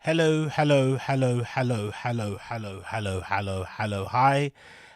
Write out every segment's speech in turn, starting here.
Hello, hello, hello, hello, hello, hello, hello, hello, hello, hi.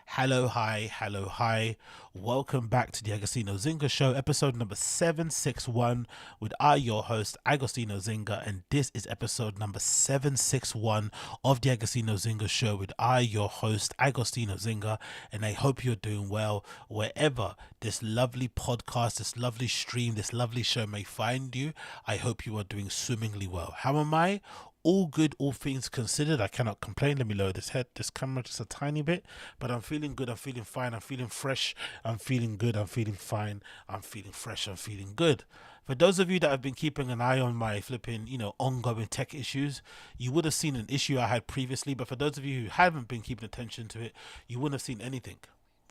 Hello, hi, hello, hi. Welcome back to the Agostinho Zinga Show, episode number 761, with your host, Agostinho Zinga, and this is episode number 761 of the Agostinho Zinga Show with your host, Agostinho Zinga, and I hope you're doing well wherever this lovely podcast, this lovely stream, this lovely show may find you. I hope you are doing swimmingly well. How am I? All good, all things considered. I cannot complain. Let me lower this camera just a tiny bit, but I'm feeling good. I'm feeling fine. I'm feeling fresh. I'm feeling good. I'm feeling fine. I'm feeling fresh. I'm feeling good. For those of you that have been keeping an eye on my flipping, ongoing tech issues, you would have seen an issue I had previously. But for those of you who haven't been keeping attention to it, you wouldn't have seen anything.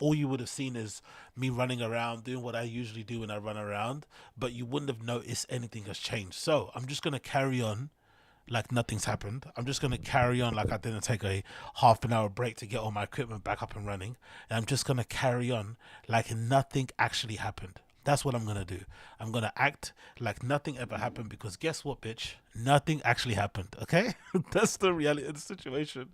All you would have seen is me running around doing what I usually do when I run around, but you wouldn't have noticed anything has changed. So I'm just going to carry on like nothing's happened. I'm just going to carry on like I didn't take a half an hour break to get all my equipment back up and running. And I'm just going to carry on like nothing actually happened. That's what I'm going to do. I'm going to act like nothing ever happened because guess what, bitch? Nothing actually happened, okay? That's the reality of the situation.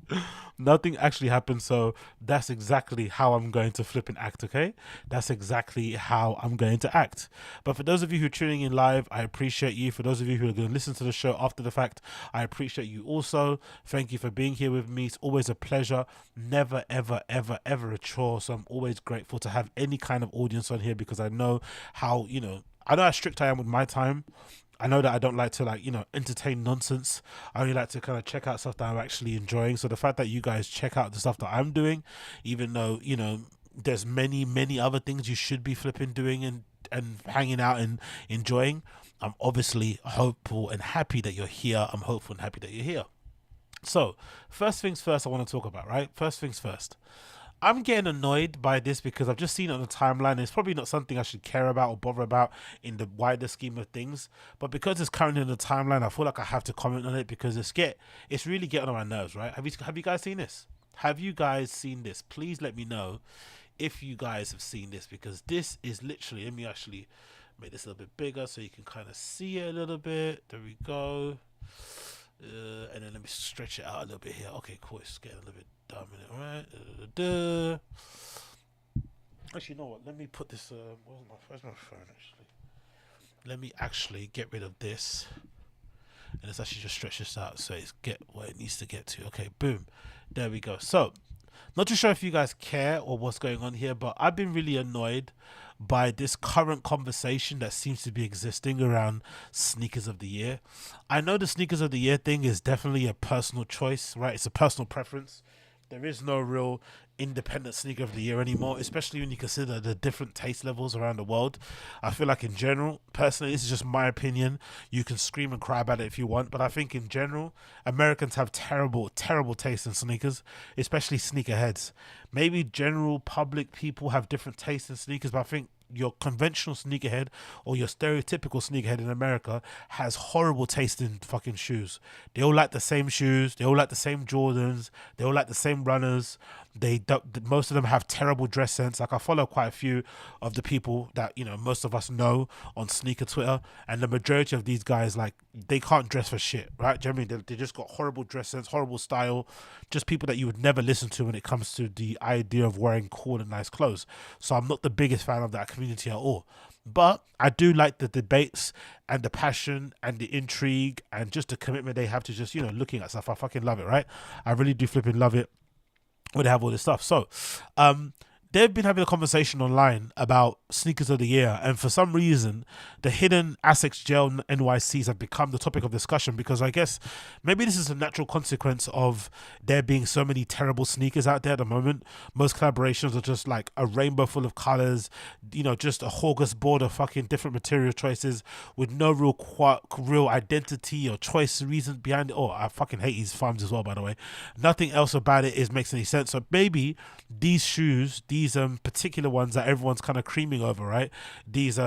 Nothing actually happened, so that's exactly how I'm going to flip and act, okay? That's exactly how I'm going to act. But for those of you who are tuning in live, I appreciate you. For those of you who are going to listen to the show after the fact, I appreciate you also. Thank you for being here with me. It's always a pleasure. Never, ever, ever, ever a chore. So I'm always grateful to have any kind of audience on here because I know how, I know how strict I am with my time. I know that I don't like to entertain nonsense. I only like to kind of check out stuff that I'm actually enjoying. So the fact that you guys check out the stuff that I'm doing, even though, there's many other things you should be flipping doing and hanging out and enjoying, I'm obviously hopeful and happy that you're here. I'm hopeful and happy that you're here. So first things first I want to talk about, right? First things first. I'm getting annoyed by this because I've just seen it on the timeline. It's probably not something I should care about or bother about in the wider scheme of things. But because it's currently in the timeline, I feel like I have to comment on it because it's really getting on my nerves, right? Have you guys seen this? Have you guys seen this? Please let me know if you guys have seen this because this is literally, let me actually make this a little bit bigger so you can kind of see it a little bit. There we go. And then let me stretch it out a little bit here. Okay, cool. It's getting a little bit dominant, right? Actually, you know what? Let me put this. Where's my phone? Actually, let me actually get rid of this, and let's actually just stretch this out so it's get where it needs to get to. Okay, boom. There we go. So, not too sure if you guys care or what's going on here, but I've been really annoyed by this current conversation that seems to be existing around sneakers of the year. I know the sneakers of the year thing is definitely a personal choice, right? It's a personal preference. There is no real independent sneaker of the year anymore, especially when you consider the different taste levels around the world. I feel like in general, personally, this is just my opinion. You can scream and cry about it if you want, but I think in general, Americans have terrible, terrible taste in sneakers, especially sneakerheads. Maybe general public people have different tastes in sneakers, but I think your conventional sneakerhead or your stereotypical sneakerhead in America has horrible taste in fucking shoes. They all like the same shoes. They all like the same Jordans. They all like the same runners. They don't, most of them have terrible dress sense. Like I follow quite a few of the people that most of us know on sneaker Twitter, and the majority of these guys like they can't dress for shit, right? Do you know what I mean? They just got horrible dress sense, horrible style, just people that you would never listen to when it comes to the idea of wearing cool and nice clothes. So I'm not the biggest fan of that community at all. But I do like the debates and the passion and the intrigue and just the commitment they have to just, looking at stuff. I fucking love it, right? I really do flipping love it when they have all this stuff. So, they've been having a conversation online about sneakers of the year, and for some reason the hidden Asics Gel NYCs have become the topic of discussion because I guess maybe this is a natural consequence of there being so many terrible sneakers out there at the moment. Most collaborations are just like a rainbow full of colors, just a smorgasbord of fucking different material choices with no real identity or choice reason behind it. Oh, I fucking hate these farms as well, by the way. Nothing else about it makes any sense. So maybe these shoes, these particular ones that everyone's kind of creaming over, right? These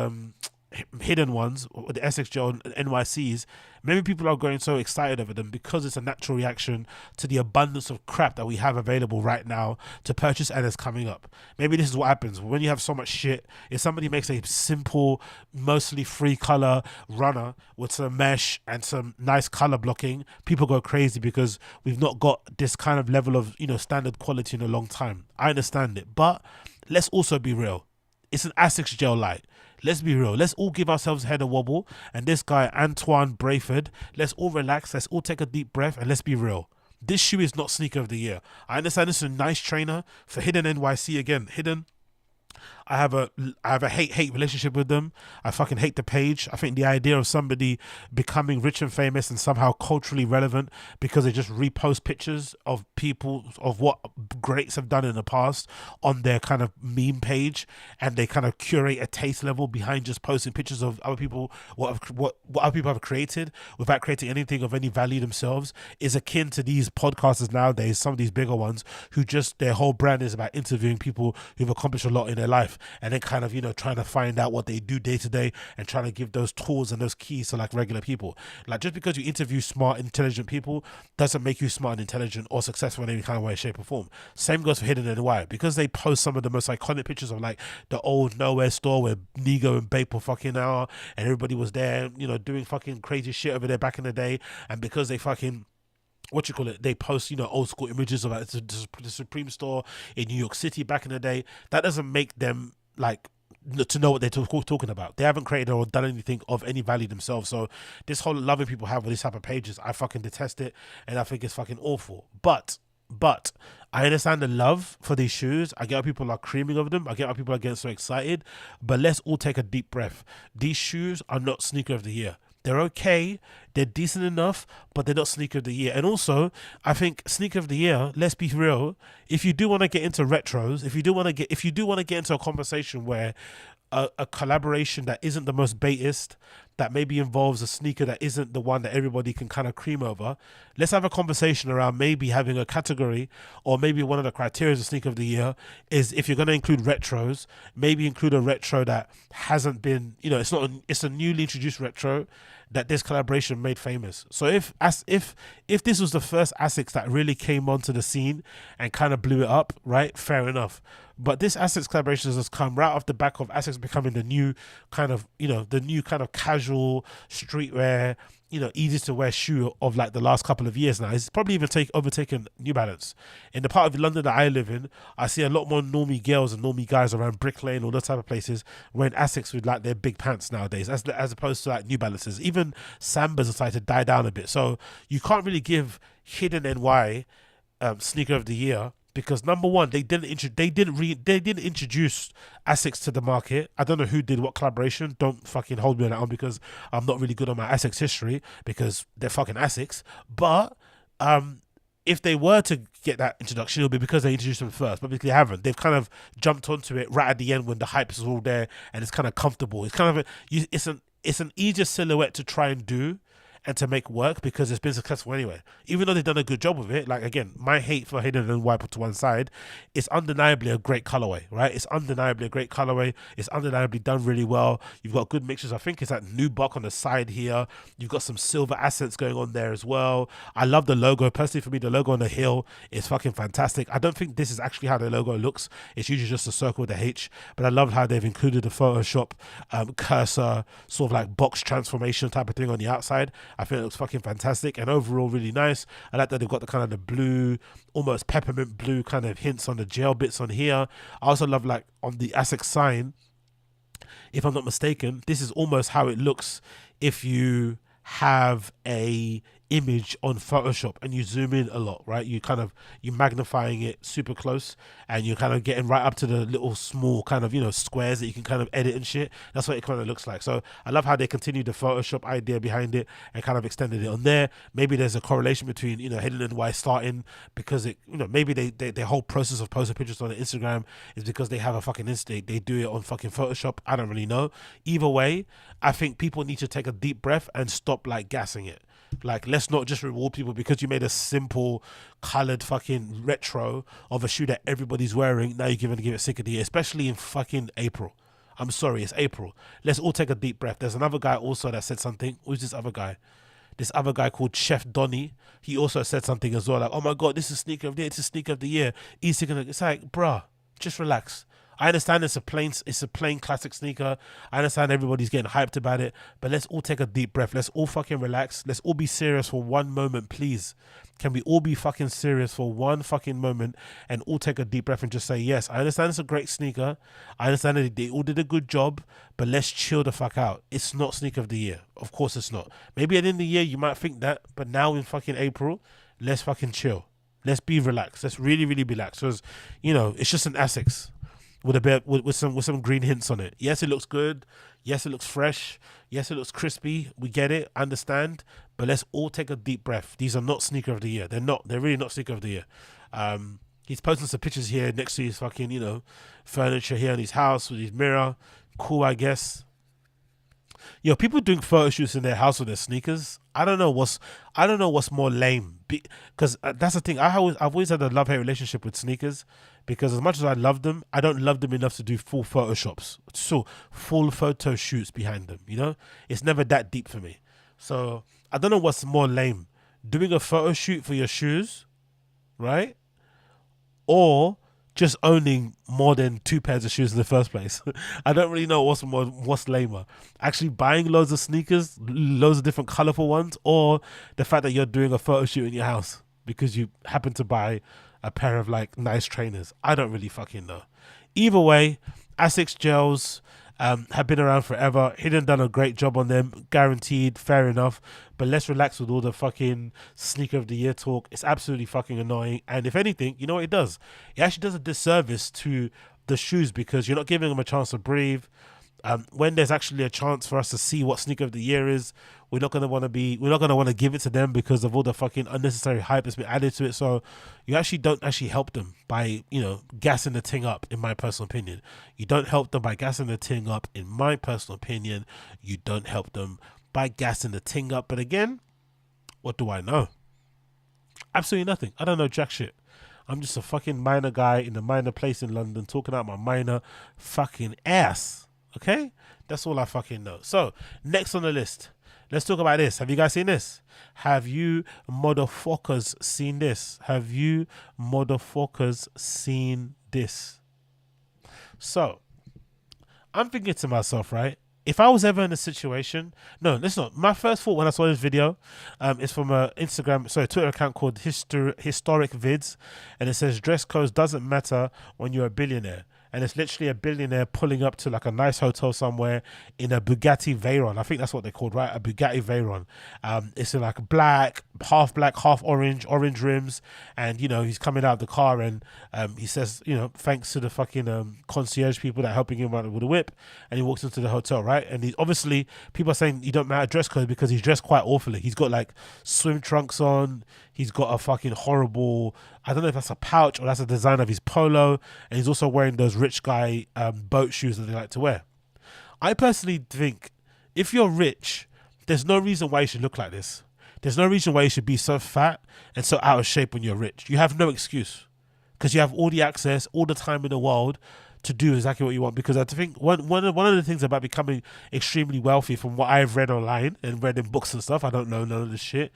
hidden ones, or the Asics Gel NYCs, maybe people are going so excited over them because it's a natural reaction to the abundance of crap that we have available right now to purchase and is coming up. Maybe this is what happens when you have so much shit. If somebody makes a simple, mostly free color runner with some mesh and some nice color blocking, people go crazy because we've not got this kind of level of, standard quality in a long time. I understand it, but let's also be real. It's an Asics Gel Light. Let's be real. Let's all give ourselves a head a wobble. And this guy, Antoine Brayford, let's all relax. Let's all take a deep breath and let's be real. This shoe is not sneaker of the year. I understand this is a nice trainer for Hidden NYC. Again, Hidden, I have a hate relationship with them. I fucking hate the page. I think the idea of somebody becoming rich and famous and somehow culturally relevant because they just repost pictures of people, of what greats have done in the past on their kind of meme page, and they kind of curate a taste level behind just posting pictures of other people, what other people have created without creating anything of any value themselves, is akin to these podcasters nowadays, some of these bigger ones, who just, their whole brand is about interviewing people who've accomplished a lot in their life, and then kind of trying to find out what they do day to day and trying to give those tools and those keys to like regular people. Like, just because you interview smart, intelligent people doesn't make you smart and intelligent or successful in any kind of way, shape or form. Same goes for Hidden.NY, because they post some of the most iconic pictures of like the old Nowhere store where Nigo and Bape were fucking out and everybody was there, doing fucking crazy shit over there back in the day, and because they fucking they post old school images of like the Supreme store in New York City back in the day, that doesn't make them like to know what they're talking about. They haven't created or done anything of any value themselves. So this whole loving people have with these type of pages, I fucking detest it, and I think it's fucking awful. But I understand the love for these shoes. I get why people are creaming over them. I get why people are getting so excited. But let's all take a deep breath. These shoes are not sneaker of the year. They're okay, they're decent enough, but they're not sneaker of the year. And also, I think sneaker of the year, let's be real, if you do want to get into retros, if you do want to get into a conversation where a collaboration that isn't the most baitist, that maybe involves a sneaker that isn't the one that everybody can kind of cream over, let's have a conversation around maybe having a category, or maybe one of the criteria of sneaker of the year is, if you're going to include retros, maybe include a retro that hasn't been, it's a newly introduced retro that this collaboration made famous. So if this was the first Asics that really came onto the scene and kind of blew it up, right, fair enough. But this Asics collaboration has come right off the back of Asics becoming the new kind of casual streetwear, easy to wear shoe of like the last couple of years now. It's probably even overtaken New Balance. In the part of London that I live in, I see a lot more normie girls and normie guys around Brick Lane, all those type of places, wearing Asics with like their big pants nowadays, as opposed to like New Balances. Even Sambas are starting to die down a bit. So you can't really give Hidden.NY sneaker of the year, because number one, they didn't introduce Asics to the market. I don't know who did what collaboration. Don't fucking hold me on that one, because I'm not really good on my Asics history, because they're fucking Asics. But if they were to get that introduction, it'll be because they introduced them first. But because they haven't, they've kind of jumped onto it right at the end when the hype is all there and it's kind of comfortable. It's kind of it's an easier silhouette to try and do and to make work, because it's been successful anyway. Even though they've done a good job with it, like, again, my hate for Hidden.NY put to one side, it's undeniably a great colorway, right? It's undeniably a great colorway. It's undeniably done really well. You've got good mixtures. I think it's that nubuck on the side here. You've got some silver accents going on there as well. I love the logo. Personally, for me, the logo on the heel is fucking fantastic. I don't think this is actually how the logo looks. It's usually just a circle with a H, but I love how they've included the Photoshop cursor, sort of like box transformation type of thing on the outside. I think it looks fucking fantastic, and overall really nice. I like that they've got the kind of the blue, almost peppermint blue kind of hints on the gel bits on here. I also love, like, on the Asics sign, if I'm not mistaken, this is almost how it looks if you have a image on Photoshop and you zoom in a lot, right? You magnifying it super close, and you're kind of getting right up to the little small kind of squares that you can kind of edit and shit. That's what it kind of looks like. So I love how they continued the Photoshop idea behind it and kind of extended it on there. Maybe there's a correlation between Hidden.NY starting, because it maybe their whole process of posting pictures on Instagram is because they have a fucking instinct. They do it on fucking Photoshop. I don't really know. Either way, I think people need to take a deep breath and stop like gassing it. Like, let's not just reward people because you made a simple colored fucking retro of a shoe that everybody's wearing. Now you're going to give it sick of the year, especially in fucking April. I'm sorry, it's April. Let's all take a deep breath. There's another guy also that said something. Who's this other guy? This other guy called Chef Donny. He also said something as well, like, oh my God, this is sneaker of the year. It's a sneaker of the year. It's like, bruh, just relax. I understand it's a plain classic sneaker. I understand everybody's getting hyped about it, but let's all take a deep breath. Let's all fucking relax. Let's all be serious for one moment, please. Can we all be fucking serious for one fucking moment and all take a deep breath and just say, yes, I understand it's a great sneaker. I understand that they all did a good job, but let's chill the fuck out. It's not sneaker of the year. Of course it's not. Maybe at the end of the year you might think that, but now in fucking April, let's fucking chill. Let's be relaxed. Let's really, really be relaxed. Because, you know, it's just an Asics with a bit with some green hints on it. Yes, it looks good. Yes, it looks fresh. Yes, it looks crispy. We get it, understand. But let's all take a deep breath. These are not sneaker of the year. They're not. They're really not sneaker of the year. He's posting some pictures here next to his fucking, you know, furniture here in his house with his mirror. Cool, I guess. Yo, people doing photo shoots in their house with their sneakers. I don't know what's more lame. Because that's the thing. I've always had a love-hate relationship with sneakers. Because as much as I love them, I don't love them enough to do full photoshops. So full photo shoots behind them. You know, it's never that deep for me. So I don't know what's more lame, doing a photo shoot for your shoes, right? Or just owning more than 2 pairs of shoes in the first place. I don't really know what's lamer. Actually buying loads of sneakers, loads of different colorful ones, or the fact that you're doing a photo shoot in your house because you happen to buy a pair of like nice trainers. I don't really fucking know. Either way, Asics gels have been around forever. Hidden done a great job on them, guaranteed, fair enough. But let's relax with all the fucking sneaker of the year talk. It's absolutely fucking annoying. And if anything, you know what it does? It actually does a disservice to the shoes because you're not giving them a chance to breathe. When there's actually a chance for us to see what sneaker of the year is, we're not gonna want to give it to them because of all the fucking unnecessary hype that's been added to it. So you actually don't actually help them by, you know, gassing the thing up, in my personal opinion. You don't help them by gassing the thing up, in my personal opinion. You don't help them by gassing the thing up. But again, what do I know? Absolutely nothing. I don't know jack shit. I'm just a fucking minor guy in a minor place in London talking out my minor fucking ass. Okay? That's all I fucking know. So, next on the list, let's talk about this. Have you guys seen this? Have you motherfuckers seen this? Have you motherfuckers seen this? So, I'm thinking to myself, right? If I was ever in a situation, no, listen, not. My first thought when I saw this video is from a Twitter account called Historic Vids, and it says dress code doesn't matter when you're a billionaire. And it's literally a billionaire pulling up to like a nice hotel somewhere in a Bugatti Veyron. I think that's what they're called, right? A Bugatti Veyron. It's in like black, half orange rims. And, you know, he's coming out of the car and he says, you know, thanks to the fucking concierge people that are helping him out with a whip. And he walks into the hotel, right? And he's obviously, people are saying you don't matter dress code because he's dressed quite awfully. He's got like swim trunks on. He's got a fucking horrible, I don't know if that's a pouch or that's a design of his polo. And he's also wearing those rich guy boat shoes that they like to wear. I personally think if you're rich, there's no reason why you should look like this. There's no reason why you should be so fat and so out of shape when you're rich. You have no excuse because you have all the access, all the time in the world to do exactly what you want. Because I think one of the things about becoming extremely wealthy, from what I've read online and read in books and stuff, I don't know none of this shit,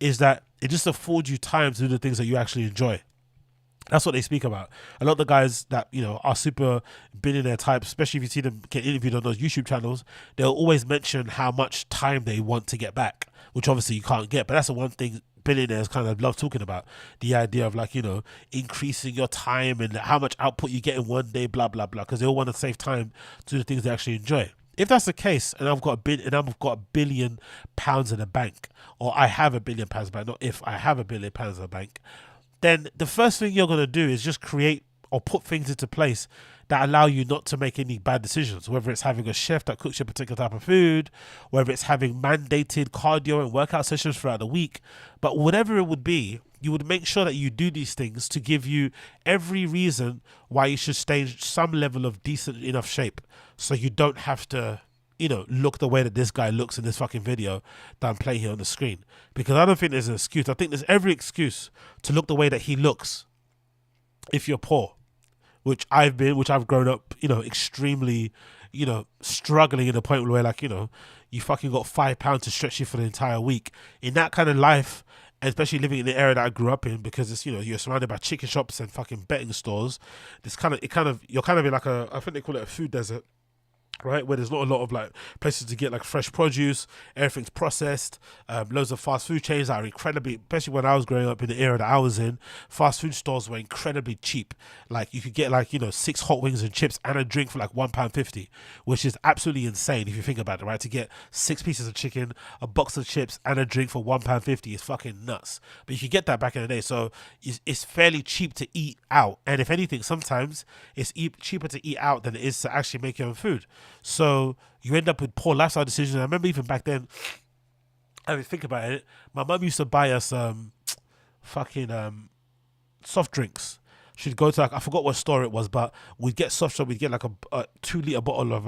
is that it just affords you time to do the things that you actually enjoy. That's what they speak about. A lot of the guys that, you know, are super billionaire types, especially if you see them get interviewed on those YouTube channels, they'll always mention how much time they want to get back, which obviously you can't get. But that's the one thing billionaires kind of love talking about. The idea of, like, you know, increasing your time and how much output you get in one day, blah, blah, blah. Because they all want to save time to do the things they actually enjoy. If that's the case, and I've got £1 billion in the bank, or I have £1 billion in the bank, not if, I have £1 billion in the bank, then the first thing you're going to do is just create or put things into place that allow you not to make any bad decisions, whether it's having a chef that cooks you a particular type of food, whether it's having mandated cardio and workout sessions throughout the week. But whatever it would be, you would make sure that you do these things to give you every reason why you should stay in some level of decent enough shape, so you don't have to, you know, look the way that this guy looks in this fucking video that I'm playing here on the screen. Because I don't think there's an excuse. I think there's every excuse to look the way that he looks if you're poor, which I've grown up, you know, extremely, struggling in the point where like, you fucking got £5 to stretch you for the entire week. In that kind of life, and especially living in the area that I grew up in, because it's, you're surrounded by chicken shops and fucking betting stores. You're kind of in like I think they call it a food desert, right, where there's not a lot of like places to get like fresh produce. Everything's processed. Loads of fast food chains that are incredibly, especially when I was growing up in the era that I was in, fast food stores were incredibly cheap. Like you could get like 6 hot wings and chips and a drink for like £1.50, which is absolutely insane if you think about it, right? To get 6 pieces of chicken, a box of chips and a drink for £1.50 is fucking nuts. But you could get that back in the day, so it's fairly cheap to eat out. And if anything, sometimes it's cheaper to eat out than it is to actually make your own food. So you end up with poor lifestyle decisions. I remember even back then, I mean, think about it. My mum used to buy us fucking soft drinks. She'd go to like, I forgot what store it was, but we'd get soft drink. We'd get like a 2-litre bottle of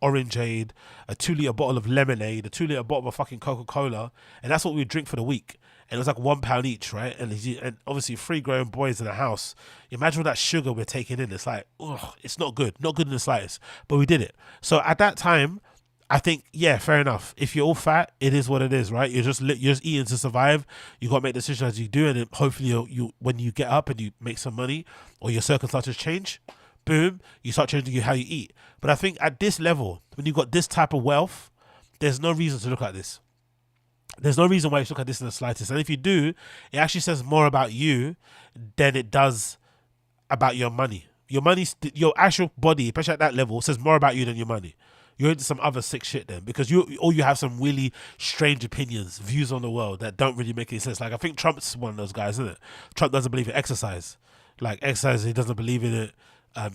orangeade, a 2-litre bottle of lemonade, a 2-litre bottle of fucking Coca-Cola, and that's what we'd drink for the week. And it was like £1 each, right? And obviously 3 grown boys in the house. Imagine all that sugar we're taking in. It's like, ugh, it's not good in the slightest. But we did it. So at that time, I think, yeah, fair enough. If you're all fat, it is what it is, right? You're just eating to survive. You got to make decisions as you do, and then hopefully you when you get up and you make some money or your circumstances change, boom, you start changing how you eat. But I think at this level, when you've got this type of wealth, there's no reason to look at this. There's no reason why you should look at this in the slightest. And if you do, it actually says more about you than it does about your money. Your actual body, especially at that level, says more about you than your money. You're into some other sick shit then, because you have some really strange opinions, views on the world that don't really make any sense. Like I think Trump's one of those guys, isn't it? Trump doesn't believe in exercise. Like exercise, he doesn't believe in it.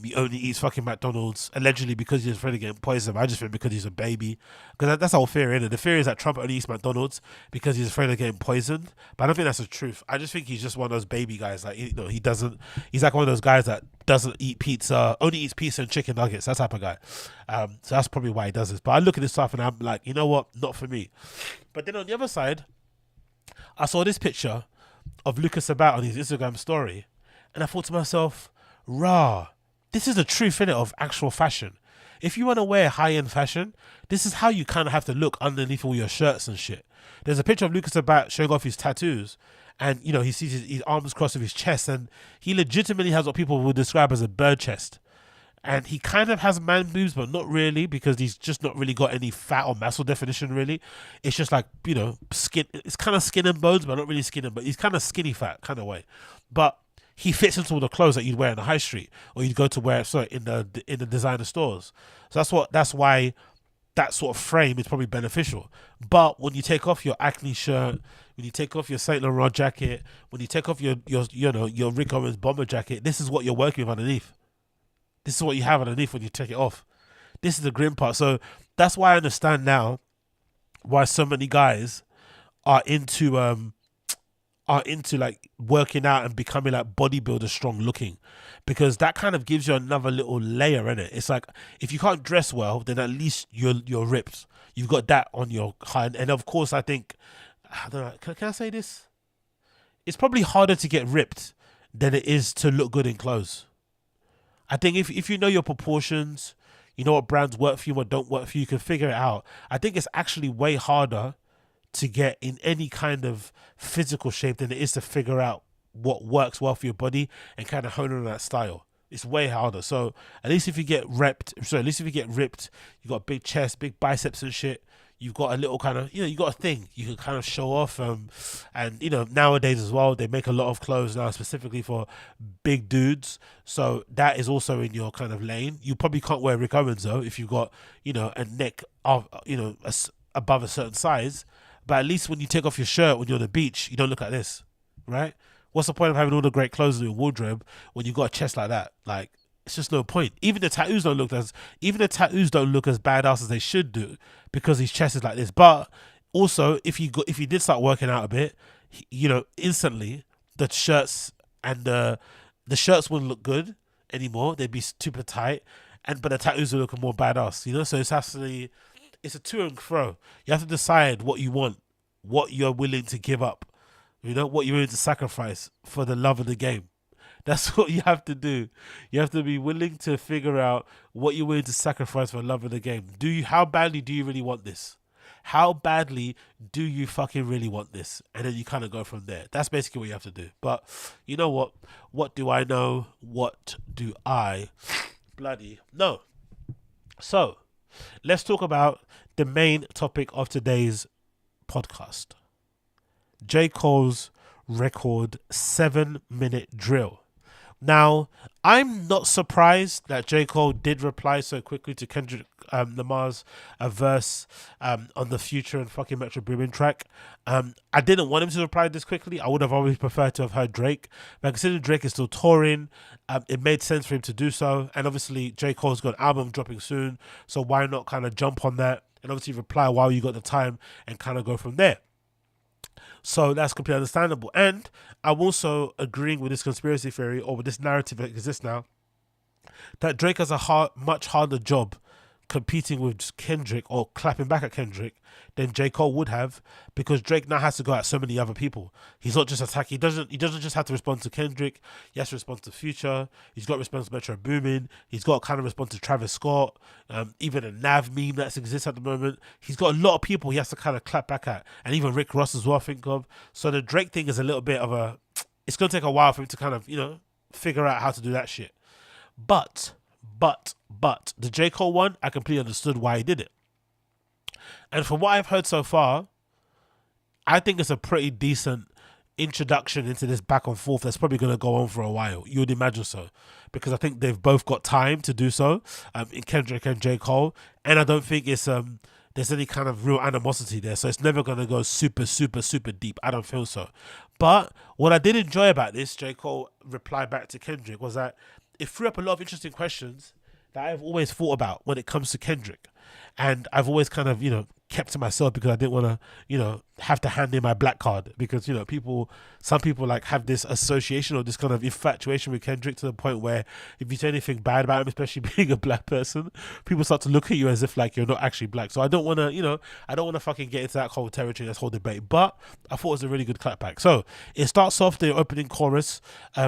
He only eats fucking McDonald's, allegedly because he's afraid of getting poisoned. I just think because he's a baby. Because that's the whole theory, innit? The theory is that Trump only eats McDonald's because he's afraid of getting poisoned. But I don't think that's the truth. I just think he's just one of those baby guys. Like, he's like one of those guys that doesn't eat pizza, only eats pizza and chicken nuggets, that type of guy. So that's probably why he does this. But I look at this stuff and I'm like, you know what? Not for me. But then on the other side, I saw this picture of Lucas Sabat on his Instagram story. And I thought to myself, rah, this is the truth, innit, of actual fashion. If you want to wear high-end fashion, this is how you kind of have to look underneath all your shirts and shit. There's a picture of Lucas Sabat showing off his tattoos, and he sees his arms crossed with his chest, and he legitimately has what people would describe as a bird chest. And he kind of has man boobs, but not really, because he's just not really got any fat or muscle definition, really. It's just like, skin. It's kind of skin and bones, but not really skin and bones. He's kind of skinny fat kind of way. But he fits into all the clothes that you'd wear in the high street, or you'd go to wear in the designer stores. So that's why that sort of frame is probably beneficial. But when you take off your Acne shirt, when you take off your Saint Laurent jacket, when you take off your Rick Owens bomber jacket, this is what you're working with underneath. This is what you have underneath when you take it off. This is the grim part. So that's why I understand now why so many guys are into like working out and becoming like bodybuilder strong looking, because that kind of gives you another little layer in it. It's like, if you can't dress well, then at least you're ripped. You've got that on your hand. And of course, I think, I don't know, can I say this? It's probably harder to get ripped than it is to look good in clothes. I think if you know your proportions, you know what brands work for you, what don't work for you, you can figure it out. I think it's actually way harder to get in any kind of physical shape than it is to figure out what works well for your body and kind of hone on that style. It's way harder. So at least if you get ripped, you got a big chest, big biceps and shit, you've got a little kind of, you got a thing you can kind of show off. And nowadays as well, they make a lot of clothes now specifically for big dudes. So that is also in your kind of lane. You probably can't wear Rick Owens though if you've got, a neck of, above a certain size. But at least when you take off your shirt when you're on the beach, you don't look like this, right? What's the point of having all the great clothes in your wardrobe when you've got a chest like that? Like, it's just no point. Even the tattoos don't look as badass as they should do, because his chest is like this. But also, if you did start working out a bit, instantly the shirts and the shirts wouldn't look good anymore. They'd be super tight, but the tattoos would look more badass. So it's a to and fro. You have to decide what you want, what you're willing to give up, what you're willing to sacrifice for the love of the game. That's what you have to do. You have to be willing to figure out what you're willing to sacrifice for love of the game. How badly do you really want this? How badly do you fucking really want this? And then you kind of go from there. That's basically what you have to do. But you know what? What do I know? What do I bloody know? So let's talk about the main topic of today's podcast. J. Cole's record 7-minute drill. Now, I'm not surprised that J. Cole did reply so quickly to Kendrick Lamar's verse on the Future and fucking Metro Boomin track. I didn't want him to reply this quickly. I would have always preferred to have heard Drake. But considering Drake is still touring, it made sense for him to do so. And obviously, J. Cole's got an album dropping soon. So why not kind of jump on that and obviously reply while you got the time and kind of go from there. So that's completely understandable. And I'm also agreeing with this conspiracy theory, or with this narrative that exists now, that Drake has a much harder job competing with Kendrick or clapping back at Kendrick than J. Cole would have, because Drake now has to go at so many other people. He's not just attacking. He doesn't just have to respond to Kendrick. He has to respond to Future. He's got to respond to Metro Boomin. He's got to kind of respond to Travis Scott. Even a Nav meme that exists at the moment. He's got a lot of people he has to kind of clap back at, and even Rick Ross as well, I think of. So the Drake thing is a little bit of a. It's going to take a while for him to kind of figure out how to do that shit. But the J. Cole one, I completely understood why he did it. And from what I've heard so far, I think it's a pretty decent introduction into this back and forth that's probably going to go on for a while. You would imagine so. Because I think they've both got time to do so, in Kendrick and J. Cole. And I don't think it's there's any kind of real animosity there. So it's never going to go super, super, super deep. I don't feel so. But what I did enjoy about this, J. Cole reply back to Kendrick, was that it threw up a lot of interesting questions that I've always thought about when it comes to Kendrick. And I've always kind of, kept to myself because I didn't want to, have to hand in my black card, because, some people like have this association or this kind of infatuation with Kendrick to the point where if you say anything bad about him, especially being a black person, people start to look at you as if like you're not actually black. So I don't want to, I don't want to fucking get into that whole territory, that whole debate, but I thought it was a really good clapback. So it starts off the opening chorus,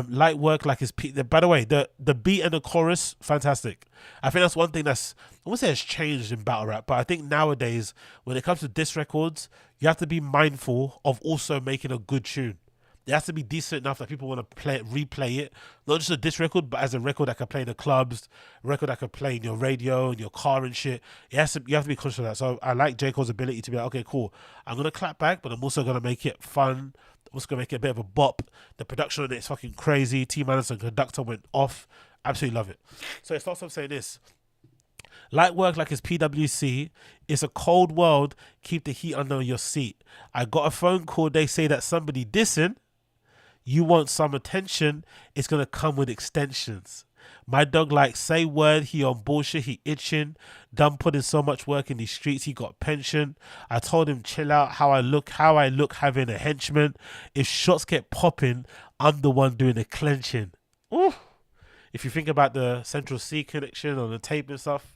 light work like his by the way, the beat and the chorus, fantastic. I think that's one thing that's, I won't say it's changed in battle rap, but I think nowadays when it comes to diss records, you have to be mindful of also making a good tune. It has to be decent enough that people want to replay it, not just a diss record, but as a record that can play in the clubs, a record that can play in your radio, in your car and shit. You have to be conscious of that. So I like J. Cole's ability to be like, okay, cool, I'm going to clap back, but I'm also going to make it fun. I'm also going to make it a bit of a bop. The production on it is fucking crazy. T-Minus and Conductor went off. Absolutely love it. So it starts off saying this. Light work like it's PWC. It's a cold world. Keep the heat under your seat. I got a phone call. They say that somebody dissing. You want some attention. It's going to come with extensions. My dog like say word. He on bullshit. He itching. Done putting so much work in these streets. He got pension. I told him chill out. How I look having a henchman. If shots get popping, I'm the one doing the clenching. Ooh. If you think about the Central C connection on the tape and stuff,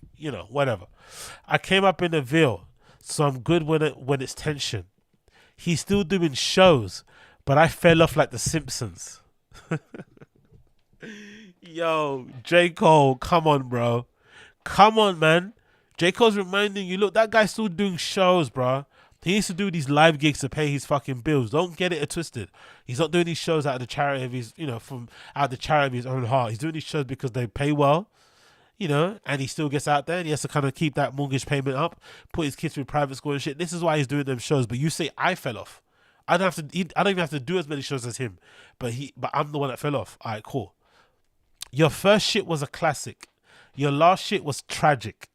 whatever. I came up in the Ville, so I'm good when it's tension. He's still doing shows, but I fell off like the Simpsons. Yo, J. Cole, come on, bro. Come on, man. J. Cole's reminding you, look, that guy's still doing shows, bro. He needs to do these live gigs to pay his fucking bills. Don't get it twisted. He's not doing these shows out of the charity of his, from out of the charity of his own heart. He's doing these shows because they pay well, and he still gets out there and he has to kind of keep that mortgage payment up, put his kids through private school and shit. This is why he's doing them shows. But you say I fell off. I don't even have to do as many shows as him. But I'm the one that fell off. All right, cool. Your first shit was a classic. Your last shit was tragic.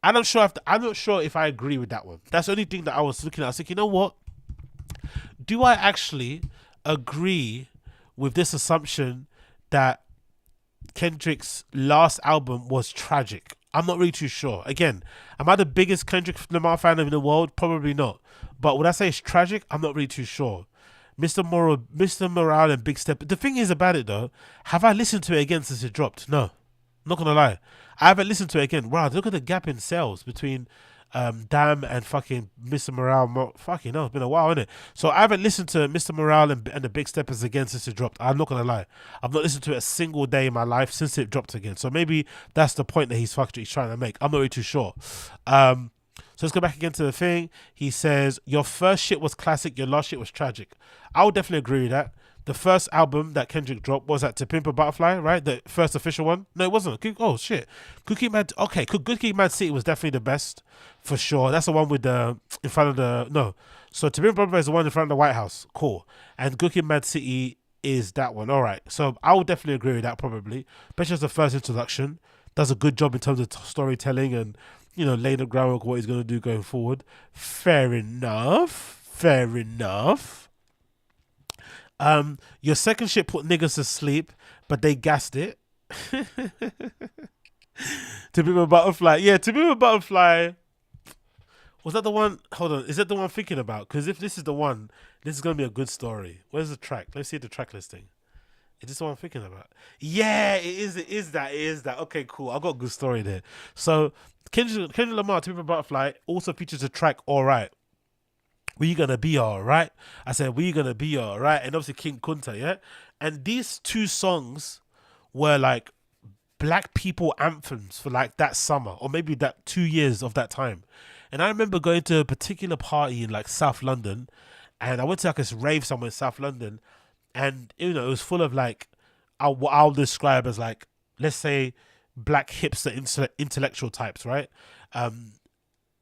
I'm not sure if I agree with that one. That's the only thing that I was looking at. I was like, you know what? Do I actually agree with this assumption that Kendrick's last album was tragic? I'm not really too sure. Again, am I the biggest Kendrick Lamar fan in the world? Probably not. But would I say it's tragic? I'm not really too sure. Mr. Morale and Big Step. The thing is about it though, have I listened to it again since it dropped? No. I'm not going to lie. I haven't listened to it again. Wow, look at the gap in sales between Damn and fucking Mr. Morale. Fucking no, it's been a while, innit? So I haven't listened to Mr. Morale and the Big Steppers again since it dropped. I'm not gonna lie, I've not listened to it a single day in my life since it dropped again. So maybe that's the point that he's trying to make. I'm not really too sure. So let's go back again to the thing. He says, your first shit was classic, your last shit was tragic. I would definitely agree with that. The first album that Kendrick dropped was that To Pimp a Butterfly, right? The first official one. No, it wasn't. Oh shit, Cookie Mad. Okay, Good Kid, Mad City was definitely the best for sure. That's the one with the in front of the no. So To Pimp a Butterfly is the one in front of the White House. Cool. And Good Kid, Mad City is that one. All right. So I would definitely agree with that probably. Especially as the first introduction, does a good job in terms of storytelling and laying the groundwork what he's gonna do going forward. Fair enough. Fair enough. Your second shit put niggas to sleep, but they gassed it. To Be a Butterfly. Yeah, To Be a Butterfly. Was that the one? Hold on. Is that the one I'm thinking about? Because if this is the one, this is going to be a good story. Where's the track? Let's see the track listing. Is this the one I'm thinking about? Yeah, it is. It is that. Okay, cool. I got a good story there. So, Kendrick Lamar, To Be a Butterfly, also features a track, Alright. We gonna be alright. I said, we gonna be alright. And obviously King Kunta, yeah? And these two songs were like black people anthems for like that summer or maybe that 2 years of that time. And I remember going to a particular party in like South London, and I went to like this rave somewhere in South London, and it was full of like what I'll describe as like, let's say, black hipster intellectual types, right?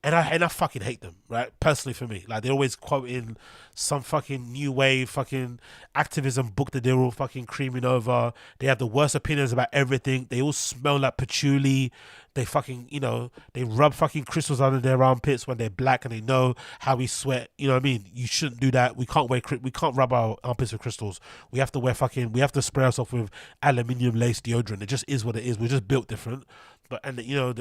And I fucking hate them, right? Personally, for me, like they're always quoting some fucking new wave fucking activism book that they're all fucking creaming over. They have the worst opinions about everything. They all smell like patchouli. They fucking, they rub fucking crystals under their armpits when they're black, and they know how we sweat. You know what I mean? You shouldn't do that. We can't rub our armpits with crystals. We have to spray ourselves with aluminium lace deodorant. It just is what it is. We're just built different. But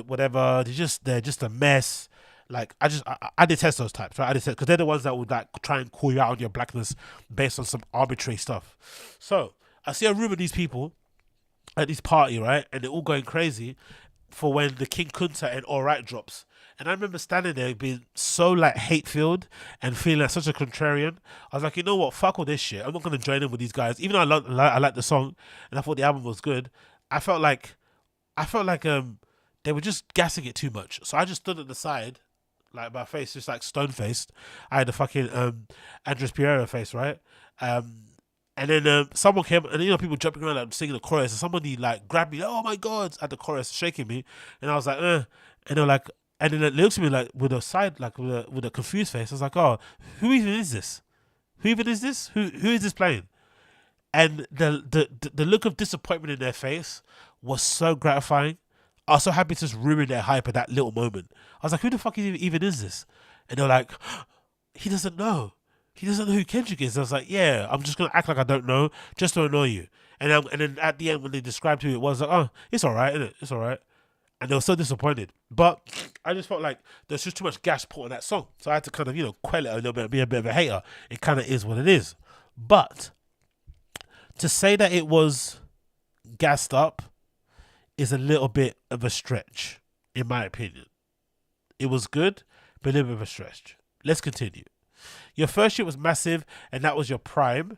whatever. They're just a mess. Like I detest those types, right? I detest because they're the ones that would like try and call you out on your blackness based on some arbitrary stuff. So I see a room of these people at this party, right, and they're all going crazy for when the King Kunta and Alright drops. And I remember standing there being so like hate filled and feeling like such a contrarian. I was like, you know what? Fuck all this shit. I'm not gonna join in with these guys. Even though I like the song and I thought the album was good, I felt like they were just gassing it too much. So I just stood at the side. Like my face just like stone faced. I had the fucking Andres Piero face, right? And then someone came, and people jumping around like singing the chorus, and somebody like grabbed me, oh my god, at the chorus, shaking me, and I was like, and they're like, and then they looked at me like with a side, like with a confused face. I was like, oh, who even is this? Who is this playing? And the look of disappointment in their face was so gratifying. I was so happy to just ruin their hype at that little moment. I was like, who the fuck even is this? And they're like, he doesn't know. He doesn't know who Kendrick is. I was like, yeah, I'm just going to act like I don't know just to annoy you. And then at the end, when they described who it was, like, oh, it's all right, isn't it? It's all right. And they were so disappointed. But I just felt like there's just too much gas put on that song. So I had to kind of, quell it a little bit, be a bit of a hater. It kind of is what it is. But to say that it was gassed up is a little bit of a stretch, in my opinion. It was good, but a little bit of a stretch. Let's continue. Your first shit was massive, and that was your prime.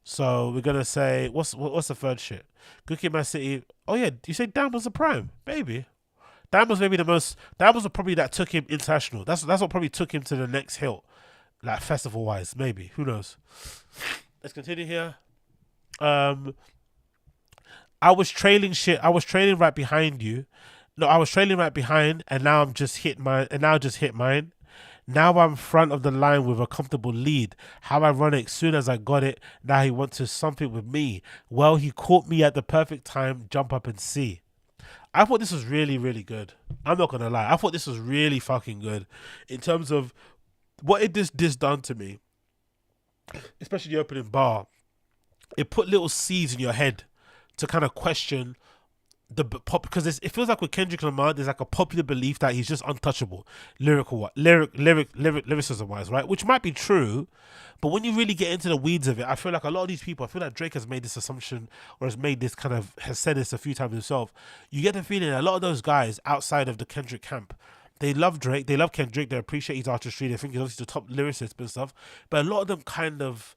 So we're gonna say, what's the third shit? Good Kid, Mad City. Oh yeah, you say Damn was the prime, baby. Damn was maybe the most. That was probably that took him international. That's what probably took him to the next hill, like festival wise, maybe. Who knows? Let's continue here. I was trailing shit. I was trailing right behind you. No, I was trailing right behind, and now I'm just hit mine. And now I just hit mine. Now I'm front of the line with a comfortable lead. How ironic. Soon as I got it, now he wants to something with me. Well, he caught me at the perfect time. Jump up and see. I thought this was really, really good. I'm not gonna lie. I thought this was really fucking good in terms of what it this done to me, especially the opening bar. It put little seeds in your head to kind of question the pop, because it feels like with Kendrick Lamar, there's like a popular belief that he's just untouchable, lyricism wise, right? Which might be true, but when you really get into the weeds of it, I feel like a lot of these people, I feel like Drake has made this assumption, or has said this a few times himself. You get the feeling that a lot of those guys outside of the Kendrick camp, they love Drake, they love Kendrick, they appreciate his artistry, they think he's obviously the top lyricist and stuff. But a lot of them kind of,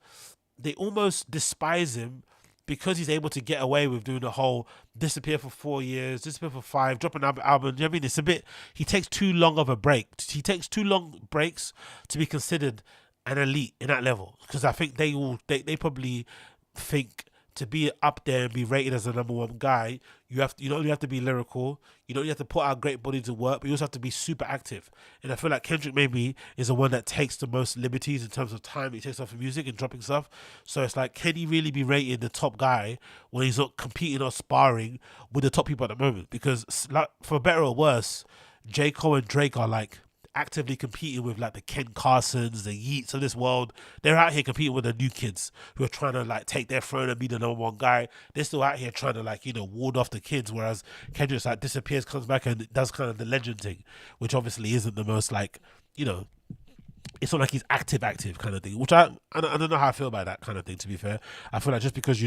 they almost despise him because he's able to get away with doing the whole disappear for 4 years, disappear for 5, drop an album. You know what I mean? It's a bit, he takes too long of a break. He takes too long breaks to be considered an elite in that level. Because I think they probably think to be up there and be rated as the #1 guy, you not only have to be lyrical, you don't have to put out great bodies of work, but you also have to be super active. And I feel like Kendrick maybe is the one that takes the most liberties in terms of time he takes off of music and dropping stuff. So it's like, can he really be rated the top guy when he's not competing or sparring with the top people at the moment? Because like, for better or worse, J. Cole and Drake are like actively competing with like the Ken Carsons, the Yeats of this world. They're out here competing with the new kids who are trying to like take their throne and be the #1 guy. They're still out here trying to like, you know, ward off the kids, whereas Kendrick's like disappears, comes back and does kind of the legend thing, which obviously isn't the most like, you know, it's not like he's active kind of thing, which I don't know how I feel about that kind of thing, to be fair. I feel like just because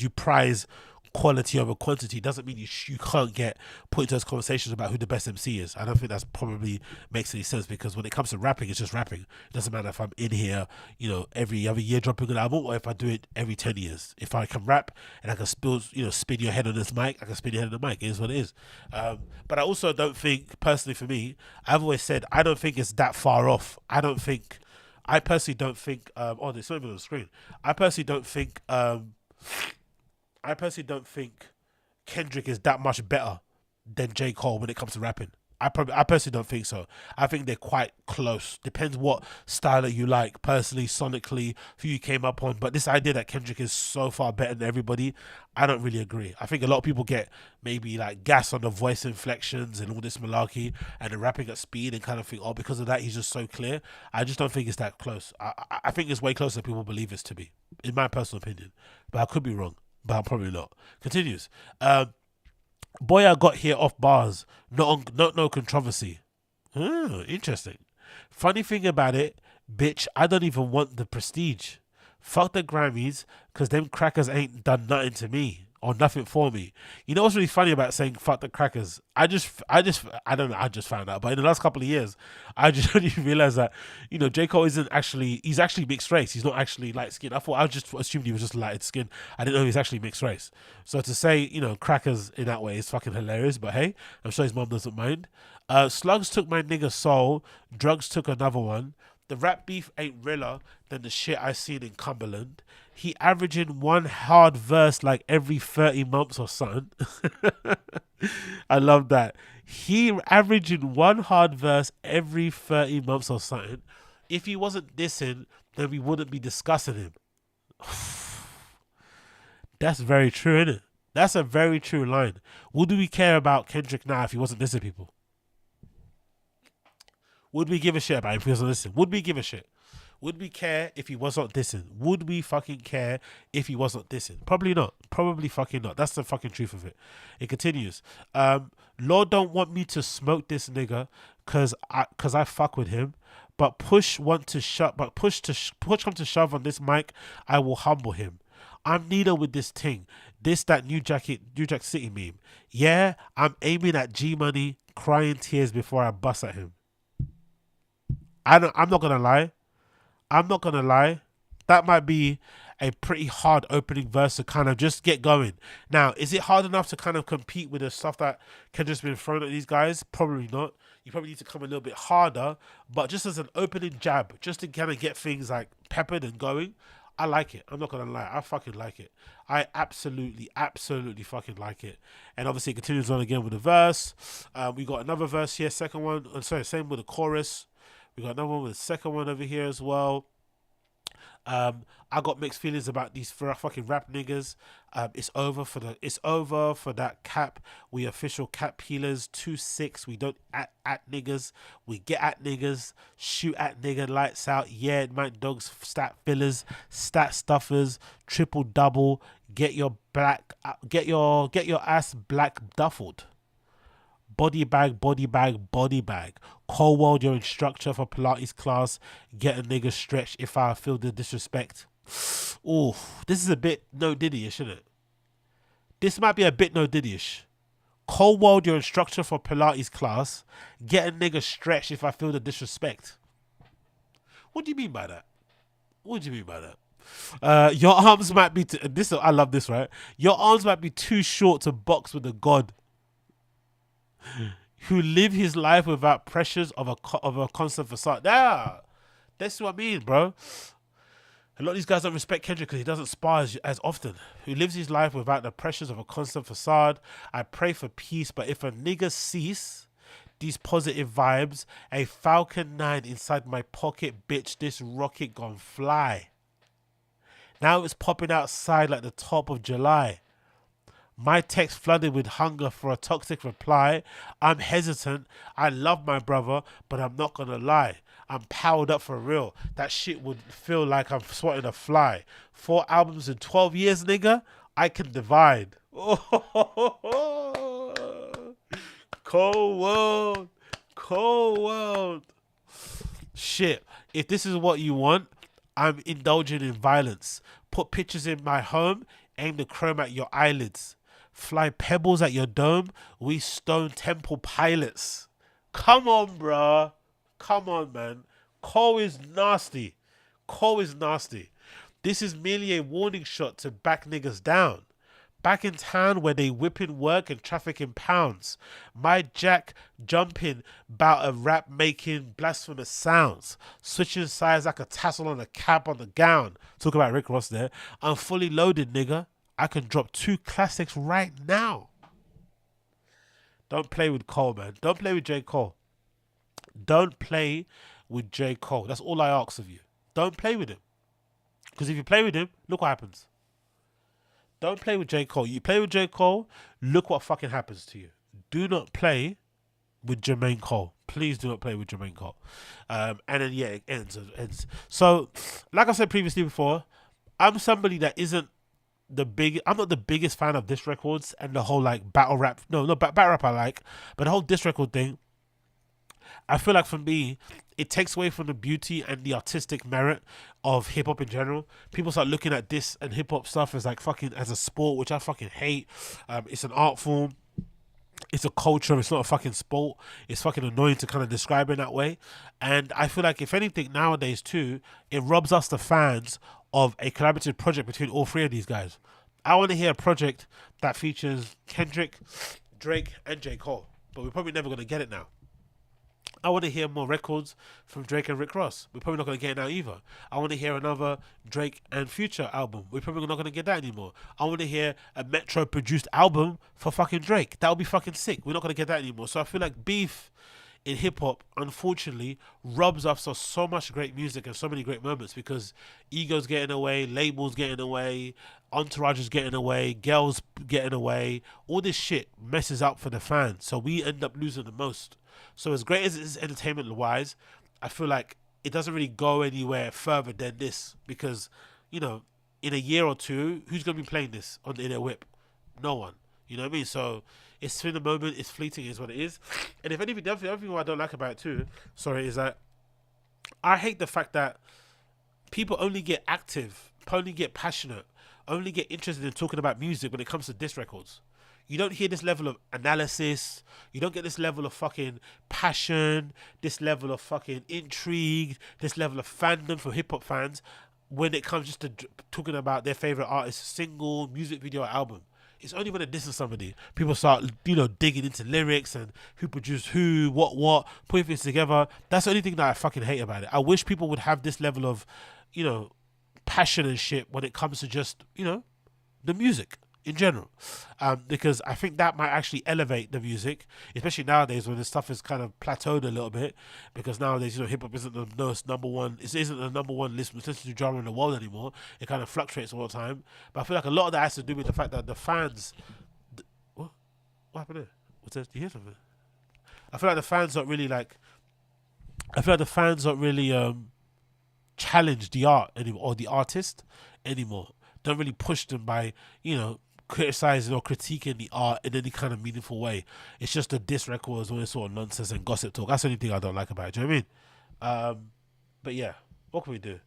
you prize quality over quantity doesn't mean you can't get put into those conversations about who the best MC is. I don't think that's probably makes any sense, because when it comes to rapping, it's just rapping. It doesn't matter if I'm in here, you know, every other year dropping an album, or if I do it every 10 years. If I can rap and I can spin your head on this mic, I can spin your head on the mic. It is what it is. But I also don't think, personally for me, I've always said, I don't think it's that far off. I personally don't think, oh, there's something on the screen. I personally don't think Kendrick is that much better than J. Cole when it comes to rapping. I personally don't think so. I think they're quite close. Depends what style that you like, personally, sonically, who you came up on. But this idea that Kendrick is so far better than everybody, I don't really agree. I think a lot of people get maybe like gas on the voice inflections and all this malarkey and the rapping at speed and kind of think, oh, because of that, he's just so clear. I just don't think it's that close. I think it's way closer than people believe it's to be, in my personal opinion. But I could be wrong. But I'm probably not. Continues. Boy, I got here off bars. No controversy. Interesting. Funny thing about it, bitch, I don't even want the prestige. Fuck the Grammys, because them crackers ain't done nothing to me. Or nothing for me. You know what's really funny about saying fuck the crackers? I don't know, I just found out. But in the last couple of years, I just didn't realize that, you know, J. Cole he's actually mixed race. He's not actually light skinned. I just assumed he was just light skinned. I didn't know he's actually mixed race. So to say, you know, crackers in that way is fucking hilarious. But hey, I'm sure his mom doesn't mind. Slugs took my nigga soul. Drugs took another one. The rap beef ain't realer than the shit I seen in Cumberland. He averaging one hard verse like every 30 months or something. I love that. He averaging one hard verse every 30 months or something. If he wasn't dissing, then we wouldn't be discussing him. That's very true, isn't it? That's a very true line. Would we care about Kendrick now if he wasn't dissing people? Would we give a shit about him if he wasn't listening? Would we give a shit? Would we care if he was not dissing? Would we fucking care if he was not dissing? Probably not. Probably fucking not. That's the fucking truth of it. It continues. Lord don't want me to smoke this nigga cause I fuck with him. But push come to shove on this mic, I will humble him. I'm neither with this thing. This that New Jack City meme. Yeah, I'm aiming at G Money, crying tears before I bust at him. I'm not gonna lie. That might be a pretty hard opening verse to kind of just get going. Now, is it hard enough to kind of compete with the stuff that Kendrick's been thrown at these guys? Probably not. You probably need to come a little bit harder. But just as an opening jab, just to kind of get things like peppered and going, I like it. I'm not gonna lie. I fucking like it. I absolutely fucking like it. And obviously it continues on again with the verse. We got another verse here. Second one. Same with the chorus. We got another one with the second one over here as well. I got mixed feelings about these fucking rap niggas. It's over for that cap. We official cap peelers. 2-6. We don't at niggas. We get at niggas. Shoot at nigga. Lights out. Yeah, my dogs. Stat fillers. Stat stuffers. Triple double. Get your ass black duffled. Body bag. Cold World, your instructor for Pilates class. Get a nigga stretched if I feel the disrespect. Ooh, this is a bit no Diddy-ish, isn't it? This might be a bit no Diddy-ish. Cold World, your instructor for Pilates class. Get a nigga stretched if I feel the disrespect. What do you mean by that? What do you mean by that? Your arms might be this. I love this, right? Your arms might be too short to box with a god who live his life without pressures of a constant facade. That's what I mean, bro. A lot of these guys don't respect Kendrick because he doesn't spar as often. Who lives his life without the pressures of a constant facade. I pray for peace, but if a nigga cease these positive vibes, a Falcon 9 inside my pocket, bitch, this rocket gon' fly. Now it's popping outside like the top of July. My text flooded with hunger for a toxic reply. I'm hesitant. I love my brother, but I'm not gonna lie. I'm powered up for real. That shit would feel like I'm swatting a fly. 4 albums in 12 years, nigga. I can divide. Cold world. Cold world. Shit. If this is what you want, I'm indulging in violence. Put pictures in my home. Aim the chrome at your eyelids. Fly pebbles at your dome. We stone temple pilots. Come on, bruh. Come on, man. Cole is nasty. Cole is nasty. This is merely a warning shot to back niggas down. Back in town where they whipping work and trafficking pounds. My jack jumping bout a rap making blasphemous sounds. Switching sides like a tassel on a cap on the gown. Talk about Rick Ross there. I'm fully loaded, nigga. I can drop 2 classics right now. Don't play with Cole, man. Don't play with J. Cole. Don't play with J. Cole. That's all I ask of you. Don't play with him. Because if you play with him, look what happens. Don't play with J. Cole. You play with J. Cole, look what fucking happens to you. Do not play with Jermaine Cole. Please do not play with Jermaine Cole. And then, yeah, it ends. So, like I said previously before, I'm somebody that isn't I'm not the biggest fan of diss records and the whole like battle rap. No, battle rap I like. But the whole diss record thing, I feel like for me, it takes away from the beauty and the artistic merit of hip hop in general. People start looking at this and hip hop stuff as like fucking as a sport, which I fucking hate. It's an art form. It's a culture. It's not a fucking sport. It's fucking annoying to kind of describe it that way. And I feel like if anything nowadays too, it robs us the fans of a collaborative project between all 3 of these guys. I want to hear a project that features Kendrick, Drake, and J. Cole. But we're probably never going to get it now. I want to hear more records from Drake and Rick Ross. We're probably not going to get it now either. I want to hear another Drake and Future album. We're probably not going to get that anymore. I want to hear a Metro produced album for fucking Drake. That would be fucking sick. We're not going to get that anymore. So I feel like beef in hip hop, unfortunately, robs us of so much great music and so many great moments because egos getting away, labels getting away, entourages getting away, girls getting away. All this shit messes up for the fans. So we end up losing the most. So as great as it is entertainment wise, I feel like it doesn't really go anywhere further than this because, you know, in a year or two, who's going to be playing this in their whip? No one. You know what I mean? So it's in the moment, it's fleeting, is what it is. And if anything, the other thing I don't like about it too, is that I hate the fact that people only get active, only get passionate, only get interested in talking about music when it comes to diss records. You don't hear this level of analysis. You don't get this level of fucking passion, this level of fucking intrigue, this level of fandom for hip-hop fans when it comes just to talking about their favourite artist's single, music video, or album. It's only when it disses somebody, people start, digging into lyrics and who produced who, what, putting things together. That's the only thing that I fucking hate about it. I wish people would have this level of, passion and shit when it comes to just, the music in general, because I think that might actually elevate the music, especially nowadays when this stuff is kind of plateaued a little bit, because nowadays hip hop isn't the number one listened to genre in the world anymore. It kind of fluctuates all the time, but I feel like a lot of that has to do with the fact that the fans, what happened there? What's that? Do you hear something? I feel like the fans don't really challenge the art anymore or the artist anymore. Don't really push them by criticizing or critiquing the art in any kind of meaningful way. It's just the diss records, all this sort of nonsense and gossip talk. That's the only thing I don't like about it. Do you know what I mean? But yeah, what can we do?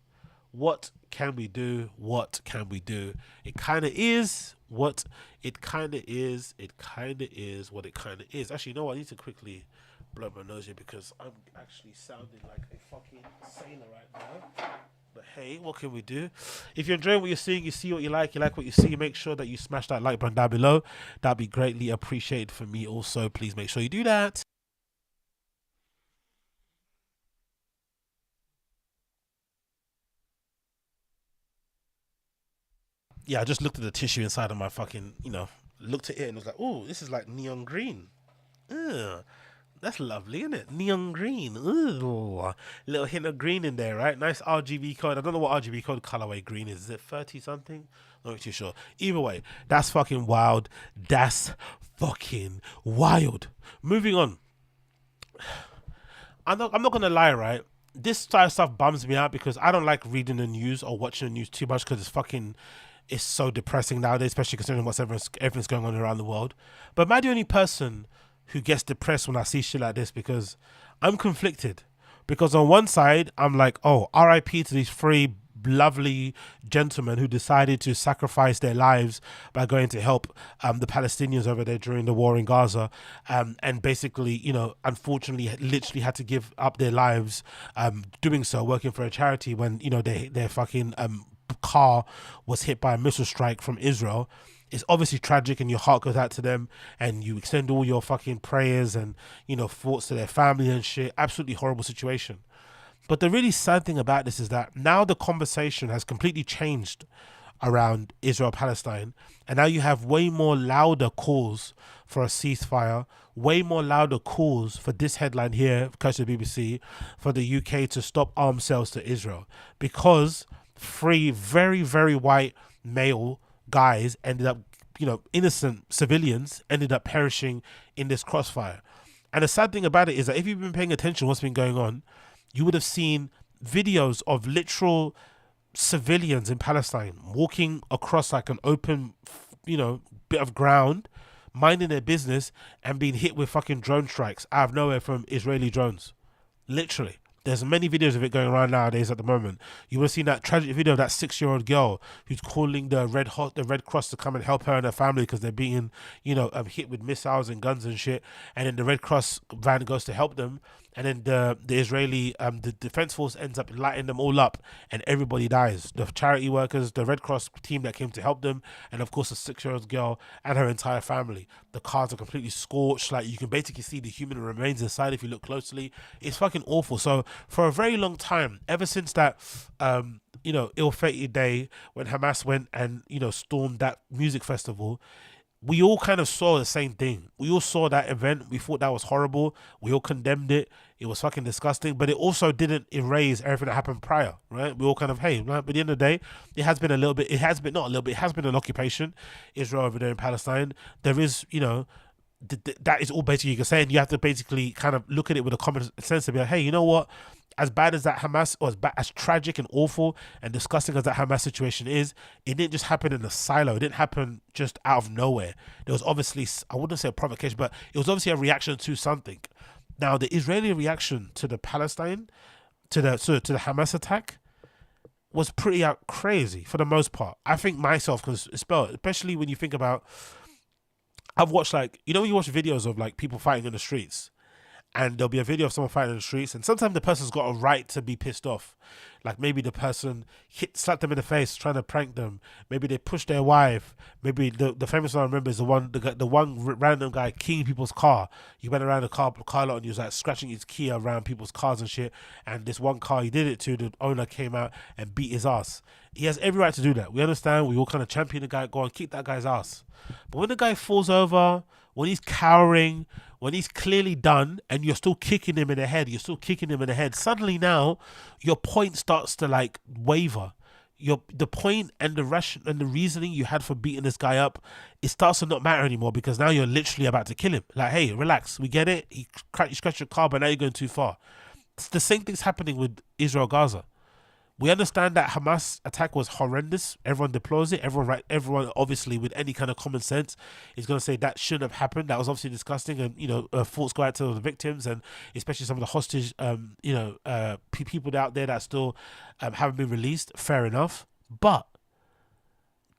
What can we do? What can we do? It kind of is what it kind of is. It kind of is what it kind of is. Actually, you know what? I need to quickly blow my nose here because I'm actually sounding like a fucking sailor right now. But hey, what can we do? If you're enjoying what you're seeing, you see what you like what you see, make sure that you smash that like button down below. That'd be greatly appreciated for me also. Please make sure you do that. Yeah, I just looked at the tissue inside of my fucking, looked at it and was like, oh, this is like neon green. Ugh. That's lovely, isn't it? Neon green. Ooh. Little hint of green in there, right? Nice RGB code. I don't know what RGB code colorway green is. Is it 30 something? Not too sure. Either way, that's fucking wild. That's fucking wild. Moving on. I'm not gonna lie, right? This type of stuff bums me out because I don't like reading the news or watching the news too much because it's so depressing nowadays, especially considering everything's going on around the world. But am I the only person who gets depressed when I see shit like this? Because I'm conflicted. Because on one side, I'm like, oh, RIP to these three lovely gentlemen who decided to sacrifice their lives by going to help the Palestinians over there during the war in Gaza, and basically, unfortunately, literally had to give up their lives doing so, working for a charity when their fucking car was hit by a missile strike from Israel. It's obviously tragic and your heart goes out to them and you extend all your fucking prayers and thoughts to their family and shit. Absolutely horrible situation. But the really sad thing about this is that now the conversation has completely changed around Israel-Palestine, and now you have way more louder calls for a ceasefire, way more louder calls for this headline here, courtesy of the BBC, for the UK to stop arms sales to Israel, because three very, very white male guys ended up, innocent civilians ended up perishing in this crossfire. And the sad thing about it is that if you've been paying attention to what's been going on, you would have seen videos of literal civilians in Palestine walking across like an open, bit of ground, minding their business and being hit with fucking drone strikes out of nowhere from Israeli drones. Literally. There's many videos of it going around nowadays at the moment. You would have seen that tragic video of that 6-year-old girl who's calling the Red Cross to come and help her and her family because they're being, hit with missiles and guns and shit. And then the Red Cross van goes to help them. And then the Israeli, the defense force ends up lighting them all up and everybody dies. The charity workers, the Red Cross team that came to help them, and of course a 6-year-old girl and her entire family. The cars are completely scorched. Like you can basically see the human remains inside if you look closely. It's fucking awful. So for a very long time, ever since that, ill-fated day when Hamas went and, stormed that music festival, we all kind of saw the same thing. We all saw that event. We thought that was horrible. We all condemned it. It was fucking disgusting. But it also didn't erase everything that happened prior, right? We all kind of, hey, right? But at the end of the day, it has been a little bit, it has been, not a little bit, it has been an occupation, Israel over there in Palestine. There is, that is all basically you can say. And you have to basically kind of look at it with a common sense and be like, hey, you know what? As bad as that Hamas, or as tragic and awful and disgusting as that Hamas situation is, it didn't just happen in a silo. It didn't happen just out of nowhere. There was obviously, I wouldn't say a provocation, but it was obviously a reaction to something. Now, the Israeli reaction to the Palestine, to the Hamas attack, was pretty crazy for the most part. I think myself, because especially when you think about, I've watched when you watch videos of people fighting in the streets, and there'll be a video of someone fighting in the streets, and sometimes the person's got a right to be pissed off. Like maybe the person slapped them in the face trying to prank them. Maybe they pushed their wife. Maybe the famous one I remember is the one random guy keying people's car. He went around the car lot and he was like scratching his key around people's cars and shit. And this one car he did it to, the owner came out and beat his ass. He has every right to do that. We understand. We all kind of champion the guy, go and kick that guy's ass. But when the guy falls over, when he's cowering, when he's clearly done and you're still kicking him in the head, suddenly now your point starts to waver. The point and the reasoning you had for beating this guy up, it starts to not matter anymore because now you're literally about to kill him. Like, hey, relax, we get it. You scratched your car, but now you're going too far. It's the same thing's happening with Israel Gaza. We understand that Hamas attack was horrendous. Everyone deplores it. Everyone obviously with any kind of common sense is going to say that shouldn't have happened. That was obviously disgusting, and thoughts go out to the victims and especially some of the hostage, people out there that still haven't been released. Fair enough, but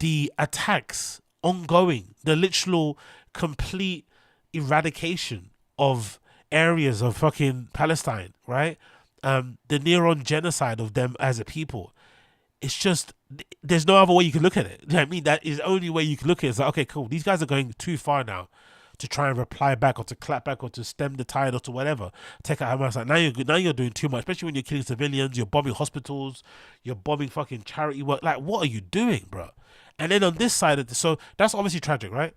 the attacks ongoing, the literal complete eradication of areas of fucking Palestine, right? The near-on genocide of them as a people. It's just, there's no other way you can look at it. You know what I mean? That is the only way you can look at it. It's like, okay, cool. These guys are going too far now to try and reply back or to clap back or to stem the tide or to whatever. Take out Hamas. Like, now you're doing too much, especially when you're killing civilians, you're bombing hospitals, you're bombing fucking charity work. Like, what are you doing, bro? And then on this side of so that's obviously tragic, right?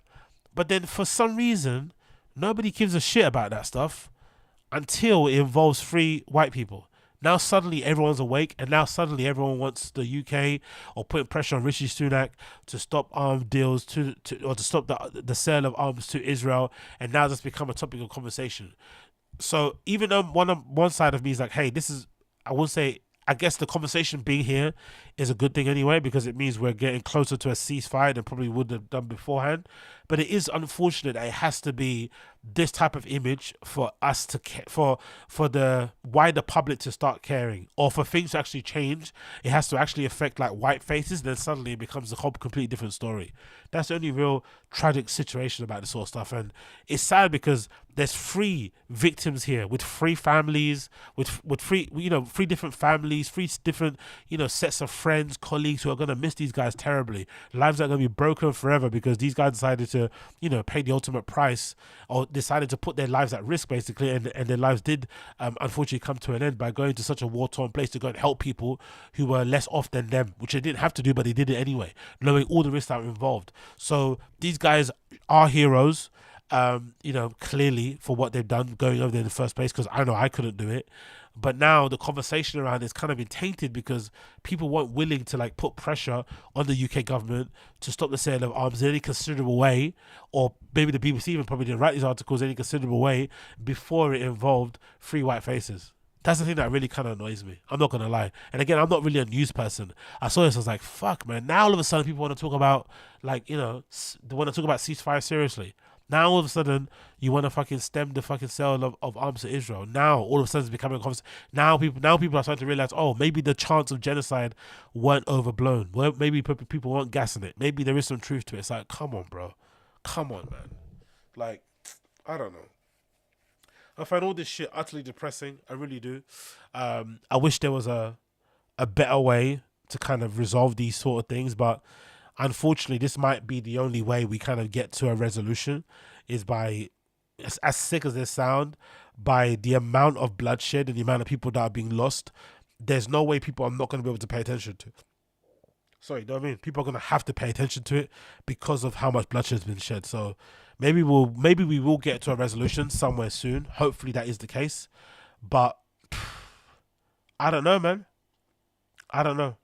But then for some reason, nobody gives a shit about that stuff until it involves free white people. Now suddenly everyone's awake, and now suddenly everyone wants the UK or putting pressure on Rishi Sunak to stop arms deals or to stop the sale of arms to Israel, and now that's become a topic of conversation. So even though one side of me is like, hey, this is, I guess the conversation being here is a good thing anyway, because it means we're getting closer to a ceasefire than probably would have done beforehand. But it is unfortunate that it has to be this type of image for us to for the wider public to start caring, or for things to actually change. It has to actually affect like white faces. Then suddenly it becomes a whole completely different story. That's the only real tragic situation about this sort of stuff, and it's sad because there's three victims here with three families, with three different families, three different sets of friends, colleagues who are going to miss these guys terribly. Lives are going to be broken forever because these guys decided to pay the ultimate price, or decided to put their lives at risk basically, and their lives did unfortunately come to an end by going to such a war-torn place to go and help people who were less off than them, which they didn't have to do, but they did it anyway, knowing all the risks that were involved. So these guys are heroes, clearly, for what they've done going over there in the first place, because I know I couldn't do it. But now the conversation around it's kind of been tainted because people weren't willing to like put pressure on the UK government to stop the sale of arms in any considerable way, or maybe the BBC even probably didn't write these articles in any considerable way before it involved free white faces. That's the thing that really kind of annoys me. I'm not going to lie. And again, I'm not really a news person. I saw this, I was like, fuck, man. Now all of a sudden people want to talk about, like, they want to talk about ceasefire seriously. Now all of a sudden you want to fucking stem the fucking sale of arms to Israel. Now all of a sudden it's becoming a conversation. Now people are starting to realize, oh, maybe the chance of genocide weren't overblown. Well, maybe people weren't gassing it. Maybe there is some truth to it. It's like, come on, bro. Come on, man. Like, I don't know. I find all this shit utterly depressing. I really do. I wish there was a better way to kind of resolve these sort of things, but unfortunately, this might be the only way we kind of get to a resolution, is by, as sick as this sound, by the amount of bloodshed and the amount of people that are being lost. There's no way people are not going to be able to pay attention to. Sorry, you know what I mean? People are going to have to pay attention to it because of how much bloodshed has been shed. So maybe we will get to a resolution somewhere soon. Hopefully that is the case. But I don't know, man. I don't know.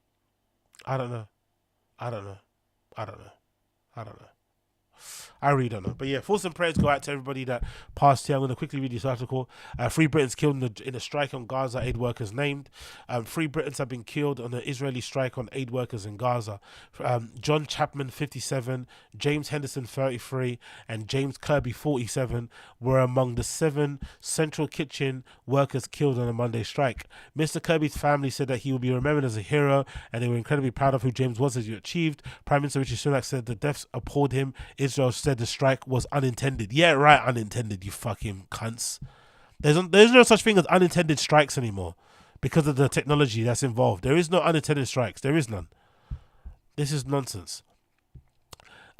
I really don't know. But yeah, thoughts and prayers go out to everybody that passed here. I'm going to quickly read this article. 3 Britons killed in a strike on Gaza, aid workers named. 3 Britons have been killed on an Israeli strike on aid workers in Gaza. John Chapman, 57, James Henderson, 33, and James Kirby, 47, were among the 7 central kitchen workers killed on a Monday strike. Mr. Kirby's family said that he will be remembered as a hero, and they were incredibly proud of who James was as he achieved. Prime Minister Rishi Sunak said the deaths appalled him. Israel said the strike was unintended. Yeah, right, unintended, you fucking cunts. There's no such thing as unintended strikes anymore because of the technology that's involved. There is no unintended strikes. There is none. This is nonsense.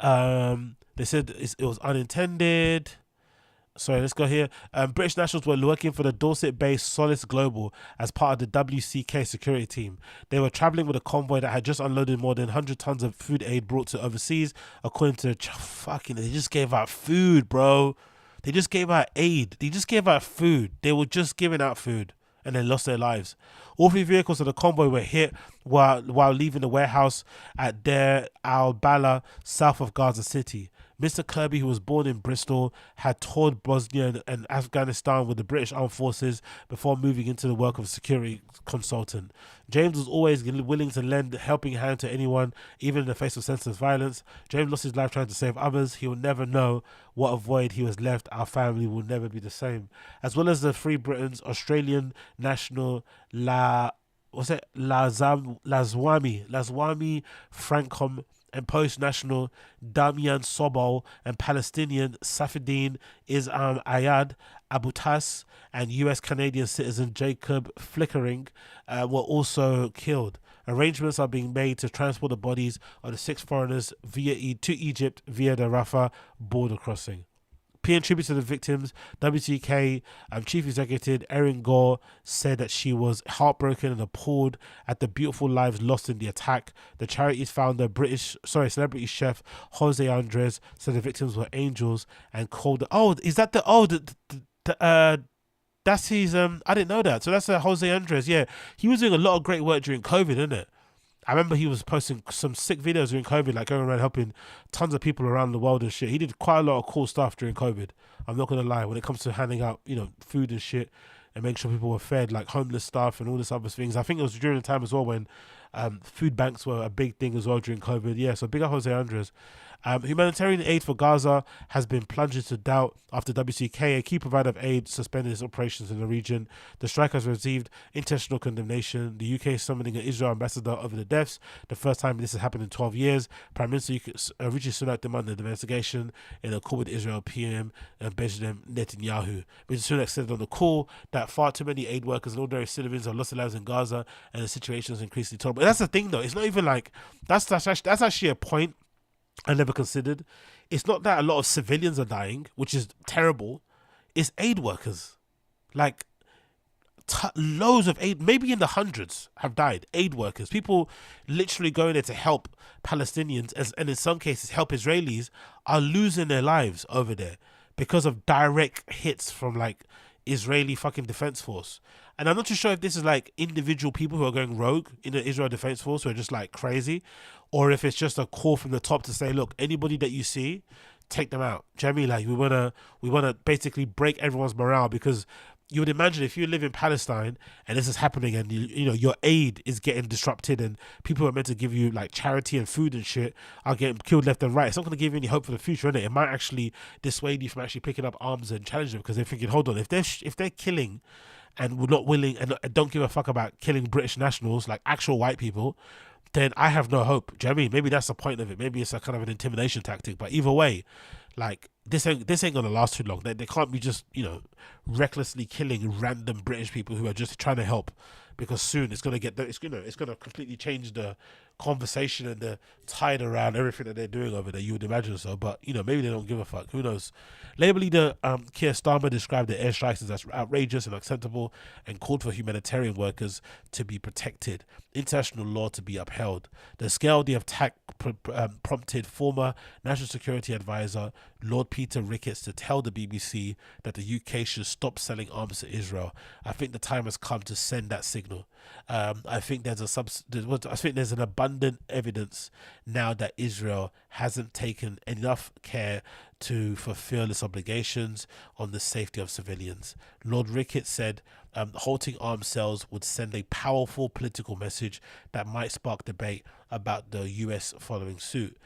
They said it was unintended. Sorry, let's go here. British nationals were working for the Dorset-based Solace Global as part of the WCK security team. They were travelling with a convoy that had just unloaded more than 100 tons of food aid brought to overseas, according to they just gave out food, bro. They just gave out aid. They just gave out food. They were just giving out food, and they lost their lives. All 3 vehicles of the convoy were hit while leaving the warehouse at Deir al-Bala, south of Gaza City. Mr. Kirby, who was born in Bristol, had toured Bosnia and Afghanistan with the British Armed Forces before moving into the work of a security consultant. James was always willing to lend a helping hand to anyone, even in the face of senseless violence. James lost his life trying to save others. He will never know what a void he was left. Our family will never be the same. As well as the Free Britons, Australian national Laswami Frankom and post-national Damian Sobol and Palestinian Safedin Isam Ayad Abu Tas and US-Canadian citizen Jacob Flickering were also killed. Arrangements are being made to transport the bodies of the 6 foreigners to Egypt via the Rafah border crossing. Paying tribute to the victims, WTK Chief Executive Erin Gore said that she was heartbroken and appalled at the beautiful lives lost in the attack. The charity's founder, celebrity chef Jose Andres, said the victims were angels and called. That's his. I didn't know that. So that's Jose Andres. Yeah, he was doing a lot of great work during COVID, isn't it? I remember he was posting some sick videos during COVID, like going around helping tons of people around the world and shit. He did quite a lot of cool stuff during COVID. I'm not gonna lie, when it comes to handing out, food and shit and making sure people were fed, like homeless stuff and all this other things. I think it was during the time as well when food banks were a big thing as well during COVID. Yeah, so big up Jose Andres. Humanitarian aid for Gaza has been plunged into doubt after WCK, a key provider of aid, suspended its operations in the region. The strike has received international condemnation. The UK is summoning an Israel ambassador over the deaths, the first time this has happened in 12 years. Prime Minister Rishi Sunak demanded an investigation in a call with Israel PM and Benjamin Netanyahu. Mr. Sunak said on the call that far too many aid workers and ordinary civilians have lost their lives in Gaza and the situation is increasingly tolerable. But that's the thing though, it's not even like, that's actually a point I never considered. It's not that a lot of civilians are dying, which is terrible. It's aid workers. Like, loads of aid, maybe in the hundreds, have died. Aid workers, people literally going there to help Palestinians, and in some cases help Israelis, are losing their lives over there because of direct hits from like Israeli fucking defense force. And I'm not too sure if this is like individual people who are going rogue in the Israel Defense Force who are just like crazy, or if it's just a call from the top to say, look, anybody that you see, take them out. Do you know what I mean? Like we wanna basically break everyone's morale, because you would imagine if you live in Palestine and this is happening and you know your aid is getting disrupted and people who are meant to give you like charity and food and shit are getting killed left and right. It's not going to give you any hope for the future, innit? It might actually dissuade you from actually picking up arms and challenge them, because they're thinking, hold on, if they're killing and we're not willing and don't give a fuck about killing British nationals, like actual white people, then I have no hope. Do you know what I mean? Maybe that's the point of it. Maybe it's a kind of an intimidation tactic. But either way, like this ain't gonna last too long. They can't be just, you know, recklessly killing random British people who are just trying to help, because soon it's gonna completely change the conversation and the tide around everything that they're doing over there. You would imagine so, but you know, maybe they don't give a fuck. Who knows? Labour leader Keir Starmer described the airstrikes as outrageous and unacceptable and called for humanitarian workers to be protected, international law to be upheld. The scale of the attack prompted former National Security Advisor Lord Peter Ricketts to tell the BBC that the UK should stop selling arms to Israel. I think the time has come to send that signal. I think there's an abundant evidence now that Israel hasn't taken enough care to fulfill its obligations on the safety of civilians. Lord Ricketts said halting arms sales would send a powerful political message that might spark debate about the US following suit,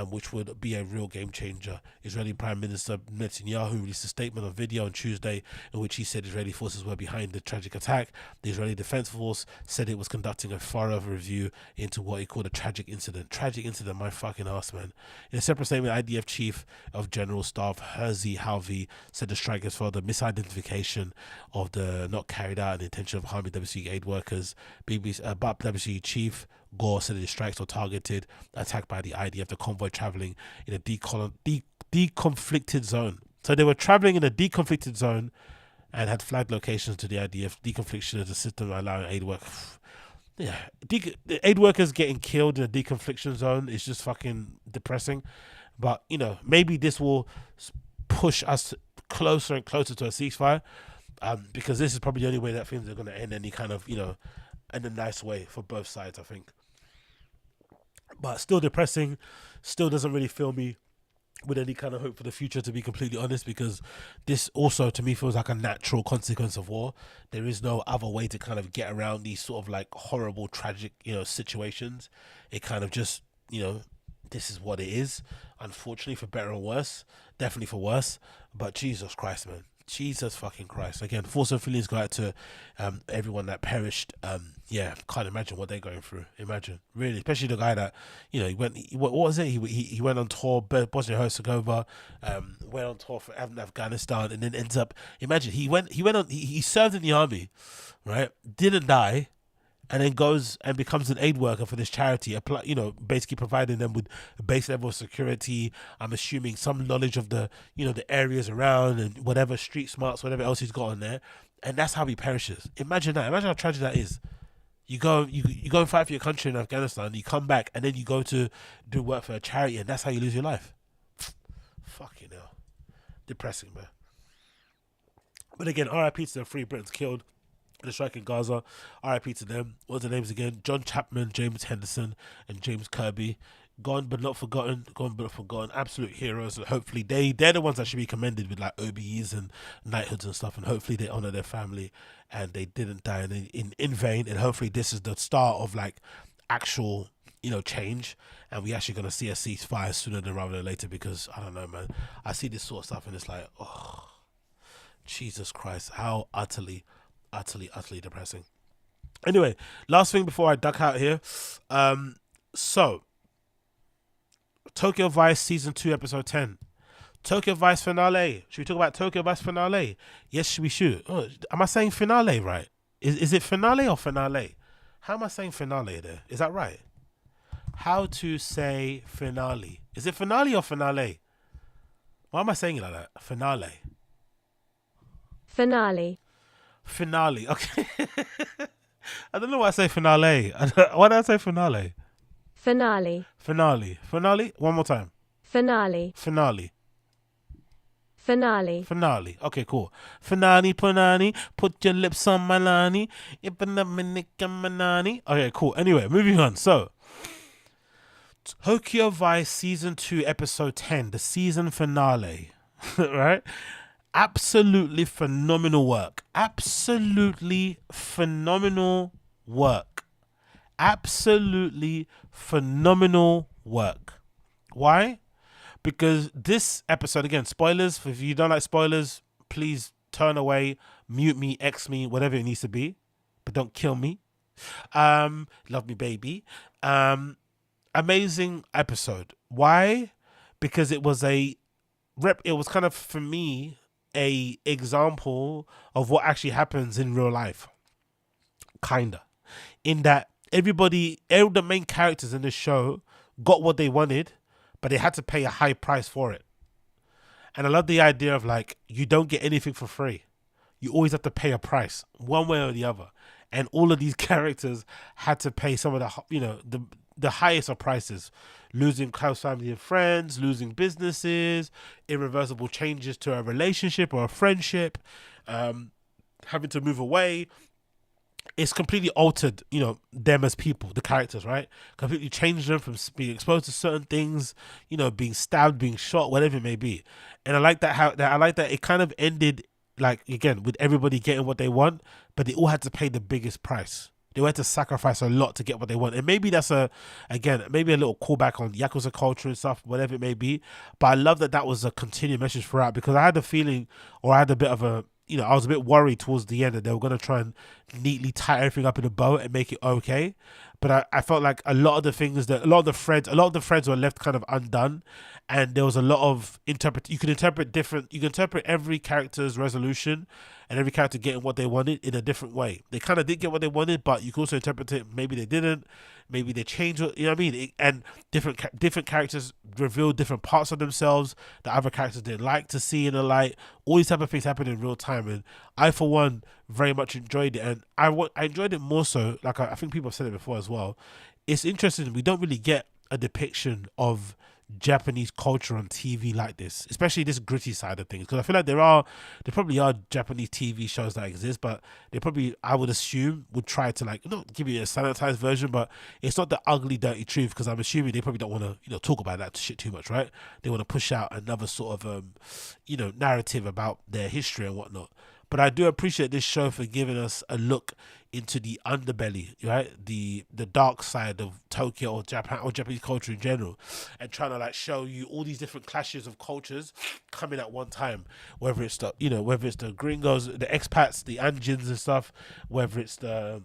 which would be a real game changer. Israeli Prime Minister Netanyahu released a statement on video on Tuesday in which he said Israeli forces were behind the tragic attack. The Israeli Defense Force said it was conducting a thorough review into what he called a tragic incident. Tragic incident, my fucking ass, man. In a separate statement, IDF Chief of General Staff Herzi Halvi said the strikers for the misidentification of the not carried out and the intention of harming WC aid workers. But WC Chief Gore said the strikes were targeted attack by the IDF, the convoy traveling in a deconflicted zone. So they were traveling in a deconflicted zone and had flagged locations to the IDF. Deconfliction is a system allowing aid work. Yeah, the aid workers getting killed in a deconfliction zone is just fucking depressing. But you know, maybe this will push us closer and closer to a ceasefire, because this is probably the only way that things are going to end any kind of, you know, in a nice way for both sides, I think. But still depressing, still doesn't really fill me with any kind of hope for the future, to be completely honest, because this also to me feels like a natural consequence of war. There is no other way to kind of get around these sort of like horrible, tragic, situations. It kind of just, this is what it is, unfortunately, for better or worse. Definitely for worse. But Jesus Christ, man. Jesus fucking Christ. Again, thoughts and feelings go out to everyone that perished. Can't imagine what they're going through. Imagine, really, especially the guy that, he went, what was it? He went on tour, Bosnia Herzegovina, went on tour for Afghanistan, and then ends up, imagine, he served in the army, right? Didn't die, and then goes and becomes an aid worker for this charity, basically providing them with a base level of security. I'm assuming some knowledge of the, the areas around and whatever street smarts, whatever else he's got on there. And that's how he perishes. Imagine that. Imagine how tragic that is. You go and fight for your country in Afghanistan, you come back, and then you go to do work for a charity, and that's how you lose your life. Fucking hell. Depressing, man. But again, RIP to the 3 Britons killed the strike in Gaza. RIP to them. What's the names again? John Chapman, James Henderson, and James Kirby. Gone but not forgotten. Gone but not forgotten. Absolute heroes. And hopefully they're the ones that should be commended with like OBEs and knighthoods and stuff. And hopefully they honor their family and they didn't die in vain. And hopefully this is the start of like actual, change. And we actually gonna see a ceasefire sooner than rather than later, because I don't know, man. I see this sort of stuff and it's like, oh, Jesus Christ, how utterly depressing. Anyway, last thing before I duck out here. So Tokyo Vice season 2 episode 10. Tokyo Vice finale. Should we talk about Tokyo Vice finale? Yes, we should. Oh, am I saying finale right? Is it finale or finale? How am I saying finale there? Is that right? How to say finale? Is it finale or finale? Why am I saying it like that? Finale. Finale. Okay. I don't know why I say finale. Why did I say finale? Finale. One more time. Finale. Okay, cool. Finale, punani. Put your lips on my nani. Okay, cool. Anyway, moving on. So, Tokyo Vice season 2 episode 10, the season finale. Right? Absolutely phenomenal work. Absolutely phenomenal work. Why? Because this episode, again, spoilers. If you don't like spoilers, please turn away, mute me, X me, whatever it needs to be. But don't kill me. Love me, baby. Amazing episode. Why? Because it was it was kind of, for me, a example of what actually happens in real life. Kinda. In that all the main characters in the show got what they wanted, but they had to pay a high price for it. And I love the idea of like, you don't get anything for free. You always have to pay a price, one way or the other. And all of these characters had to pay some of the highest of prices, losing close family and friends, losing businesses, irreversible changes to a relationship or a friendship, having to move away. It's completely altered, them as people, the characters, right? Completely changed them from being exposed to certain things, being stabbed, being shot, whatever it may be. And I like that it kind of ended, like, again, with everybody getting what they want, but they all had to pay the biggest price. They had to sacrifice a lot to get what they want. And maybe that's maybe a little callback on Yakuza culture and stuff, whatever it may be. But I love that was a continued message throughout, because I had a feeling, or I had a bit of a, I was a bit worried towards the end that they were going to try and neatly tie everything up in a bow and make it okay. But I felt like a lot of the threads were left kind of undone, and there was a lot of you can interpret every character's resolution and every character getting what they wanted in a different way. They kind of did get what they wanted, but you can also interpret it, maybe they didn't, maybe they changed, you know what I mean? And different characters reveal different parts of themselves that other characters didn't like to see in the light. All these type of things happen in real time, and I, for one, very much enjoyed it. And I enjoyed it more so, like I think people have said it before as well. It's interesting, we don't really get a depiction of Japanese culture on TV like this, especially this gritty side of things, because I feel like there probably are Japanese TV shows that exist, but they probably, I would assume, would try to like not give you a sanitized version, but it's not the ugly dirty truth, because I'm assuming they probably don't want to talk about that shit too much, right? They want to push out another sort of narrative about their history and whatnot. But I do appreciate this show for giving us a look into the underbelly, right? The dark side of Tokyo or Japan or Japanese culture in general, and trying to like show you all these different clashes of cultures coming at one time. Whether it's the gringos, the expats, the Anjins and stuff, whether it's the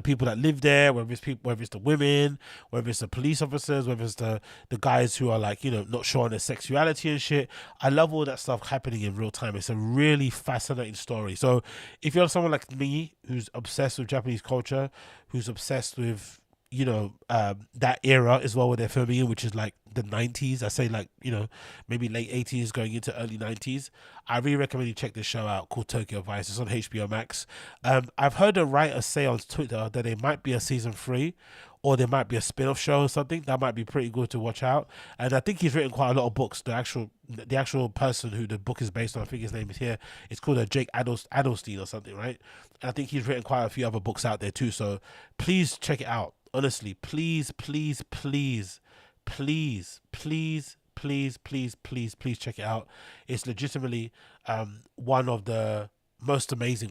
people that live there, whether it's the women, whether it's the police officers, whether it's the guys who are like, not showing their sexuality and shit. I love all that stuff happening in real time. It's a really fascinating story. So if you're someone like me who's obsessed with Japanese culture, who's obsessed with that era as well, where they're filming in, which is like the 90s, I say like maybe late 80s going into early 90s, I really recommend you check this show out called Tokyo Vice. It's on HBO Max. I've heard a writer say on Twitter that it might be a season 3, or there might be a spin-off show or something that might be pretty good to watch out. And I think he's written quite a lot of books. The actual person who the book is based on, I think his name is here, it's called Jake Agostinho or something, right? And I think he's written quite a few other books out there too, so please check it out. Honestly, please check it out. It's legitimately one of the most amazing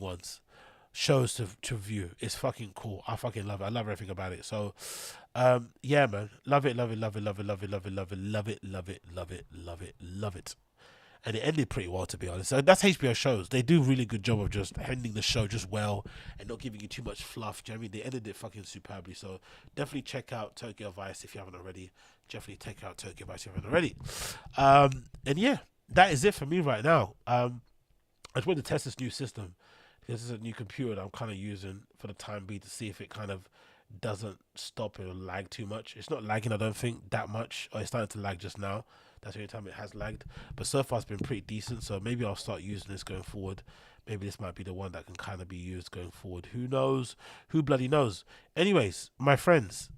shows to view. It's fucking cool. I fucking love it. I love everything about it. So yeah, man, love it. And it ended pretty well, to be honest. So that's HBO shows. They do a really good job of just ending the show just well and not giving you too much fluff. Do you know what I mean? They ended it fucking superbly. So definitely check out Tokyo Vice if you haven't already. And yeah, that is it for me right now. I just want to test this new system. This is a new computer that I'm kind of using for the time being to see if it kind of doesn't stop it or lag too much. It's not lagging, I don't think, that much. Or it's starting to lag just now. That's the only time it has lagged. But so far it's been pretty decent. So maybe I'll start using this going forward. Maybe this might be the one that can kind of be used going forward. Who knows? Who bloody knows? Anyways, my friends,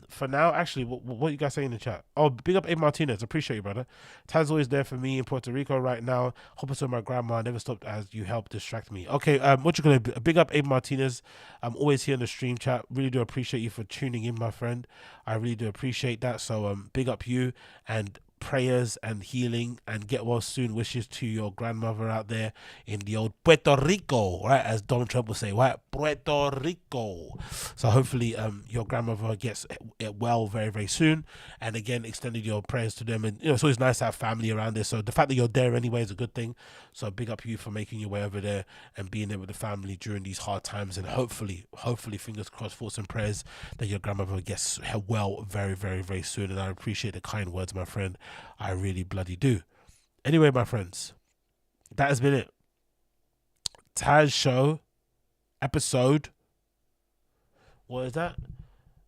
for now, actually, what you guys saying in the chat? Oh, big up Abe Martinez. Appreciate you, brother. Tazs always there for me in Puerto Rico right now. Hope it's with my grandma. Never stopped as you helped distract me. Okay, what you gonna do? Big up Abe Martinez. I'm always here in the stream chat. Really do appreciate you for tuning in, my friend. I really do appreciate that. So big up you, and prayers and healing and get well soon wishes to your grandmother out there in the old Puerto Rico, right, as Donald Trump will say, right, Puerto Rico. So hopefully your grandmother gets well very, very soon, and again, extended your prayers to them. And it's always nice to have family around there, so the fact that you're there anyway is a good thing. So big up you for making your way over there and being there with the family during these hard times, and hopefully fingers crossed, thoughts and prayers that your grandmother gets well very, very, very soon. And I appreciate the kind words, my friend. I really bloody do. Anyway, my friends, that has been it. Tazz show episode, what is that?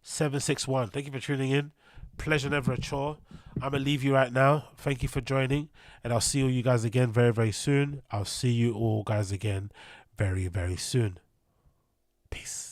761. Thank you for tuning in. Pleasure, never a chore. I'm gonna leave you right now. Thank you for joining, and I'll see all you guys again very, very soon. I'll see you all guys again very, very soon. Peace.